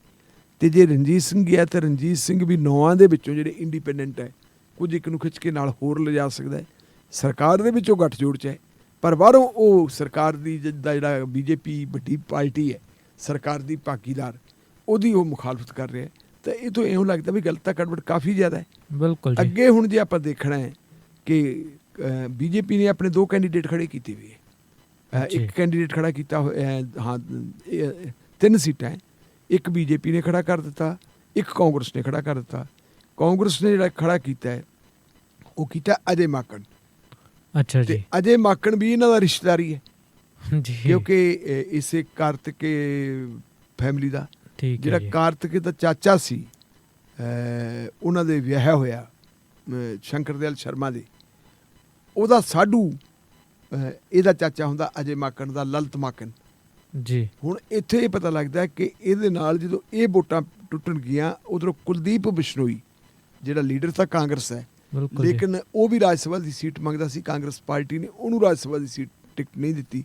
ਤੇ ਜੇ ਰਣਜੀਤ ਸਿੰਘ ਗਿਆ ਤਾਂ ਰਣਜੀਤ ਸਿੰਘ ਵੀ 9 ਦੇ ਵਿੱਚੋਂ ਜਿਹੜੇ ਇੰਡੀਪੈਂਡੈਂਟ ਹੈ ਕੁਝ ਇੱਕ ਨੂੰ ਖਿੱਚ ਕੇ ਨਾਲ ਹੋਰ ਲਿਜਾ ਸਕਦਾ ਹੈ। ਸਰਕਾਰ ਦੇ ਵਿੱਚੋਂ ਗੱਠਜੋੜ 'ਚ ਹੈ, ਪਰ ਬਾਹਰੋਂ ਉਹ ਸਰਕਾਰ ਦੀ ਜਿੱਦਾਂ ਜਿਹੜਾ BJP ਵੱਡੀ ਪਾਰਟੀ ਹੈ ਸਰਕਾਰ ਦੀ ਭਾਗੀਦਾਰ, ਉਹਦੀ ਉਹ ਮੁਖਾਲਫਤ ਕਰ ਰਿਹਾ ਹੈ। ਤਾਂ ਇਹ ਤੋਂ ਇਉਂ ਲੱਗਦਾ ਵੀ ਗਲਤਾ ਕੜਵਟ ਕਾਫੀ ਜ਼ਿਆਦਾ ਹੈ। ਬਿਲਕੁਲ ਜੀ। ਅੱਗੇ ਹੁਣ ਜੇ ਆਪਾਂ ਦੇਖਣਾ ਹੈ ਕਿ BJP ਨੇ ਆਪਣੇ 2 ਕੈਂਡੀਡੇਟ ਖੜੇ ਕੀਤੇ ਹੋਏ ਹੈ। ਜੀ। ਇੱਕ ਕੈਂਡੀਡੇਟ ਖੜਾ ਕੀਤਾ ਹੋਇਆ ਹੈ, ਹਾਂ 3 ਸੀਟਾਂ ਹੈ। ਇੱਕ BJP ਨੇ ਖੜਾ ਕਰ ਦਿੱਤਾ, ਇੱਕ ਕਾਂਗਰਸ ਨੇ ਖੜਾ ਕਰ ਦਿੱਤਾ। ਕਾਂਗਰਸ ਨੇ ਜਿਹੜਾ ਖੜਾ ਕੀਤਾ ਹੈ ਉਹ ਕੀਤਾ ਅਜੇ ਮਾਕਨ। ਅੱਛਾ ਤੇ ਜੀ। ਅਜੇ ਮਾਕਨ ਵੀ ਇਹਨਾਂ ਦਾ ਰਿਸ਼ਤੇਦਾਰੀ ਹੈ ਜੀ ਕਿਉਂਕਿ ਇਸੇ ਕਾਰਤਿਕੇ ਫੈਮਿਲੀ ਦਾ ਠੀਕ ਹੈ ਜਿਹੜਾ ਜੀ। ਕਾਰਤਿਕੇ ਦਾ ਚਾਚਾ ਸੀ, ਉਹਨਾਂ ਦੇ ਵਿਆਹਿਆ ਹੋਇਆ ਸ਼ੰਕਰਦਿਆਲ ਸ਼ਰਮਾ ਦੇ, ਉਹਦਾ ਸਾਡੂ ਇਹਦਾ ਚਾਚਾ ਹੁੰਦਾ ਅਜੇ ਮਾਕਨ ਦਾ, ਲਲਿਤ ਮਾਕਨ। ਜੀ। ਹੁਣ ਇੱਥੇ ਇਹ ਪਤਾ ਲੱਗਦਾ ਕਿ ਇਹਦੇ ਨਾਲ ਜਦੋਂ ਇਹ ਵੋਟਾਂ ਟੁੱਟਣ ਗਈਆਂ, ਉਧਰੋਂ ਕੁਲਦੀਪ ਬਿਸ਼ਨੋਈ ਜਿਹੜਾ ਲੀਡਰ ਤਾਂ ਕਾਂਗਰਸ ਹੈ, ਬਿਲਕੁਲ ਜੀ। ਲੇਕਿਨ ਉਹ ਵੀ ਰਾਜ ਸਭਾ ਦੀ ਸੀਟ ਮੰਗਦਾ ਸੀ। ਕਾਂਗਰਸ ਪਾਰਟੀ ਨੇ ਉਹਨੂੰ ਰਾਜ ਸਭਾ ਦੀ ਸੀਟ ਟਿਕਟ ਨਹੀਂ ਦਿੱਤੀ,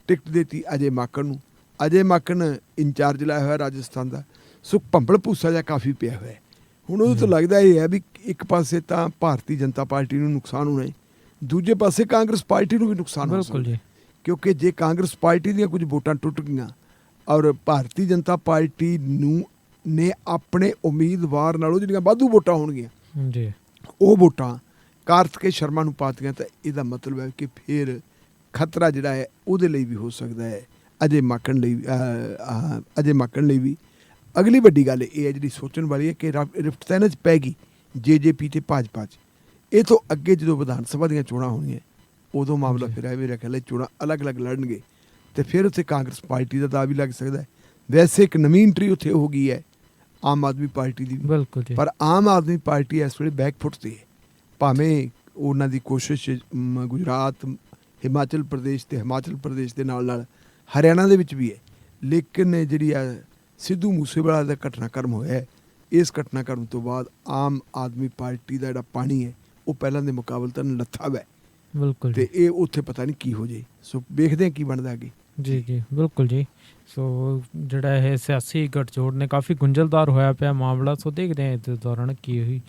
ਟਿਕਟ ਦਿੱਤੀ ਅਜੇ ਮਾਕਨ ਨੂੰ। ਅਜੇ ਮਾਕਨ ਇੰਚਾਰਜ ਲਾਇਆ ਹੋਇਆ ਰਾਜਸਥਾਨ ਦਾ, ਸੋ ਭੰਬਲ ਭੂਸਾ ਜਿਹਾ ਕਾਫੀ ਪਿਆ ਹੋਇਆ ਹੈ। ਹੁਣ ਉਹਦੇ ਤੋਂ ਲੱਗਦਾ ਇਹ ਹੈ ਵੀ ਇੱਕ ਪਾਸੇ ਤਾਂ ਭਾਰਤੀ ਜਨਤਾ ਪਾਰਟੀ ਨੂੰ ਨੁਕਸਾਨ ਹੋਣਾ ਹੈ, ਦੂਜੇ ਪਾਸੇ ਕਾਂਗਰਸ ਪਾਰਟੀ ਨੂੰ ਵੀ ਨੁਕਸਾਨ ਹੋ ਬਿਲਕੁਲ ਸਕਦਾ ਜੀ। ਹੈ। ਕਿਉਂਕਿ ਜੇ ਕਾਂਗਰਸ ਪਾਰਟੀ ਦੀਆਂ ਕੁਝ ਵੋਟਾਂ ਟੁੱਟ ਗਈਆਂ ਔਰ ਭਾਰਤੀ ਜਨਤਾ ਪਾਰਟੀ ਨੂੰ ਨੇ ਆਪਣੇ ਉਮੀਦਵਾਰ ਨਾਲੋਂ ਜਿਹੜੀਆਂ ਵਾਧੂ ਵੋਟਾਂ ਹੋਣਗੀਆਂ ਜੀ। ਉਹ ਵੋਟਾਂ ਕਾਰਤਿਕੇ ਸ਼ਰਮਾ ਨੂੰ ਪਾਤੀਆਂ, ਤਾਂ ਇਹਦਾ ਮਤਲਬ ਹੈ ਕਿ ਫਿਰ ਖਤਰਾ ਜਿਹੜਾ ਹੈ ਉਹਦੇ ਲਈ ਵੀ ਹੋ ਸਕਦਾ ਹੈ, ਅਜੇ ਮਾਕਨ ਲਈ ਵੀ। ਅਗਲੀ ਵੱਡੀ ਗੱਲ ਇਹ ਹੈ ਜਿਹੜੀ ਸੋਚਣ ਵਾਲੀ ਹੈ ਕਿ ਰਿਫਟ ਤਾਂ ਇਹਨਾਂ 'ਚ ਪੈ ਗਈ JJP ਤੇ ਭਾਜਪਾ 'ਚ। ਇਹ ਤੋਂ ਅੱਗੇ ਜਦੋਂ ਵਿਧਾਨ ਸਭਾ ਦੀਆਂ ਚੋਣਾਂ ਹੋਣੀਆਂ ਉਦੋਂ ਮਾਮਲਾ ਫਿਰ ਇਹ ਮੇਰਾ ਖਿਆਲ ਹੈ ਚੋਣਾਂ ਅਲੱਗ-ਅਲੱਗ ਲੜਨਗੇ ਤੇ ਫਿਰ ਉੱਥੇ ਕਾਂਗਰਸ ਪਾਰਟੀ ਦਾ ਦਾਅ ਵੀ ਲੱਗ ਸਕਦਾ ਹੈ। ਵੈਸੇ ਇੱਕ ਨਵੀਂ ਐਂਟਰੀ ਉੱਥੇ ਹੋ ਗਈ ਹੈ ਆਮ ਆਦਮੀ ਪਾਰਟੀ ਦੀ ਵੀ, ਬਿਲਕੁਲ ਜੀ। ਪਰ ਆਮ ਆਦਮੀ ਪਾਰਟੀ ਇਸ ਵੇਲੇ ਬੈਕਫੁੱਟ 'ਤੇ ਹੈ। ਭਾਵੇਂ ਉਹਨਾਂ ਦੀ ਕੋਸ਼ਿਸ਼ ਗੁਜਰਾਤ, ਹਿਮਾਚਲ ਪ੍ਰਦੇਸ਼ ਤੇ ਹਿਮਾਚਲ ਪ੍ਰਦੇਸ਼ ਦੇ ਨਾਲ ਹਰਿਆਣਾ ਦੇ ਵਿੱਚ ਵੀ ਹੈ, ਲੇਕਿਨ ਜਿਹੜੀ ਆ ਸਿੱਧੂ ਮੂਸੇਵਾਲਾ ਦਾ ਘਟਨਾਕ੍ਰਮ ਹੋਇਆ ਹੈ, ਇਸ ਘਟਨਾਕ੍ਰਮ ਤੋਂ ਬਾਅਦ ਆਮ ਆਦਮੀ ਪਾਰਟੀ ਦਾ ਜਿਹੜਾ ਪਾਣੀ ਹੈ ਉਹ ਪਹਿਲਾਂ ਦੇ ਮੁਕਾਬਲਤਨ ਲੱਥਾ ਹੋਇਆ ਬਿਲਕੁਲ ਤੇ ਇਹ ਉੱਥੇ ਪਤਾ ਨਹੀਂ ਕੀ ਹੋ ਜੇ। ਸੋ ਵੇਖਦੇ ਹਾਂ ਕੀ ਬਣਦਾ ਅੱਗੇ। ਜੀ ਜੀ ਬਿਲਕੁਲ ਜੀ। ਸੋ ਜਿਹੜਾ ਇਹ ਸਿਆਸੀ ਗੱਠਜੋੜ ਨੇ ਕਾਫੀ ਗੁੰਝਲਦਾਰ ਹੋਇਆ ਪਿਆ ਮਾਮਲਾ, ਸੋ ਦੇਖਦੇ ਹਾਂ ਇਸ ਦੌਰਾਨ ਕੀ ਹੀ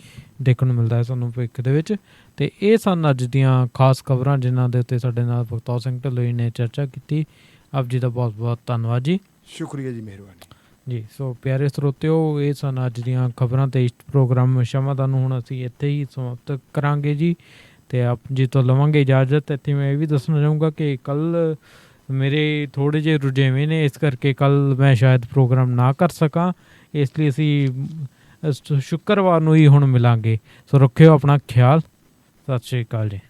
ਦੇਖਣ ਨੂੰ ਮਿਲਦਾ ਹੈ ਸਾਨੂੰ ਭਵਿੱਖ ਦੇ ਵਿੱਚ। ਤੇ ਇਹ ਸਨ ਅੱਜ ਦੀਆਂ ਖਾਸ ਖਬਰਾਂ ਜਿਨ੍ਹਾਂ ਦੇ ਉੱਤੇ ਸਾਡੇ ਨਾਲ ਬਖਤੌਰ ਸਿੰਘ ਢਿੱਲੋਂ ਨੇ ਚਰਚਾ ਕੀਤੀ। ਆਪ ਜੀ ਦਾ ਬਹੁਤ ਬਹੁਤ ਧੰਨਵਾਦ ਜੀ। ਸ਼ੁਕਰੀਆ ਜੀ, ਮਿਹਰਬਾਨੀ ਜੀ। ਸੋ ਪਿਆਰੇ ਸਰੋਤਿਓ, ਇਹ ਸਨ ਅੱਜ ਦੀਆਂ ਖਬਰਾਂ ਤੇ ਇਸ ਪ੍ਰੋਗਰਾਮ ਸ਼ਮਾਂ ਨੂੰ ਹੁਣ ਅਸੀਂ ਇੱਥੇ ਹੀ ਸਮਾਪਤ ਕਰਾਂਗੇ ਜੀ ਤੇ ਆਪ ਜੀ ਤੋਂ ਲਵਾਂਗੇ ਇਜਾਜ਼ਤ। ਇੱਥੇ ਮੈਂ ਇਹ ਵੀ ਦੱਸਣਾ ਚਾਹੂੰਗਾ ਕਿ ਕੱਲ੍ਹ ਮੇਰੇ ਥੋੜ੍ਹੇ ਜਿਹੇ ਰੁਝੇਵੇਂ ਨੇ, ਇਸ ਕਰਕੇ ਕੱਲ੍ਹ ਮੈਂ ਸ਼ਾਇਦ ਪ੍ਰੋਗਰਾਮ ਨਾ ਕਰ ਸਕਾਂ, ਇਸ ਲਈ ਅਸੀਂ ਸ਼ੁੱਕਰਵਾਰ ਨੂੰ ਹੀ ਹੁਣ ਮਿਲਾਂਗੇ। ਸੋ ਰੱਖਿਓ ਆਪਣਾ ਖਿਆਲ। ਸਤਿ ਸ਼੍ਰੀ ਅਕਾਲ ਜੀ।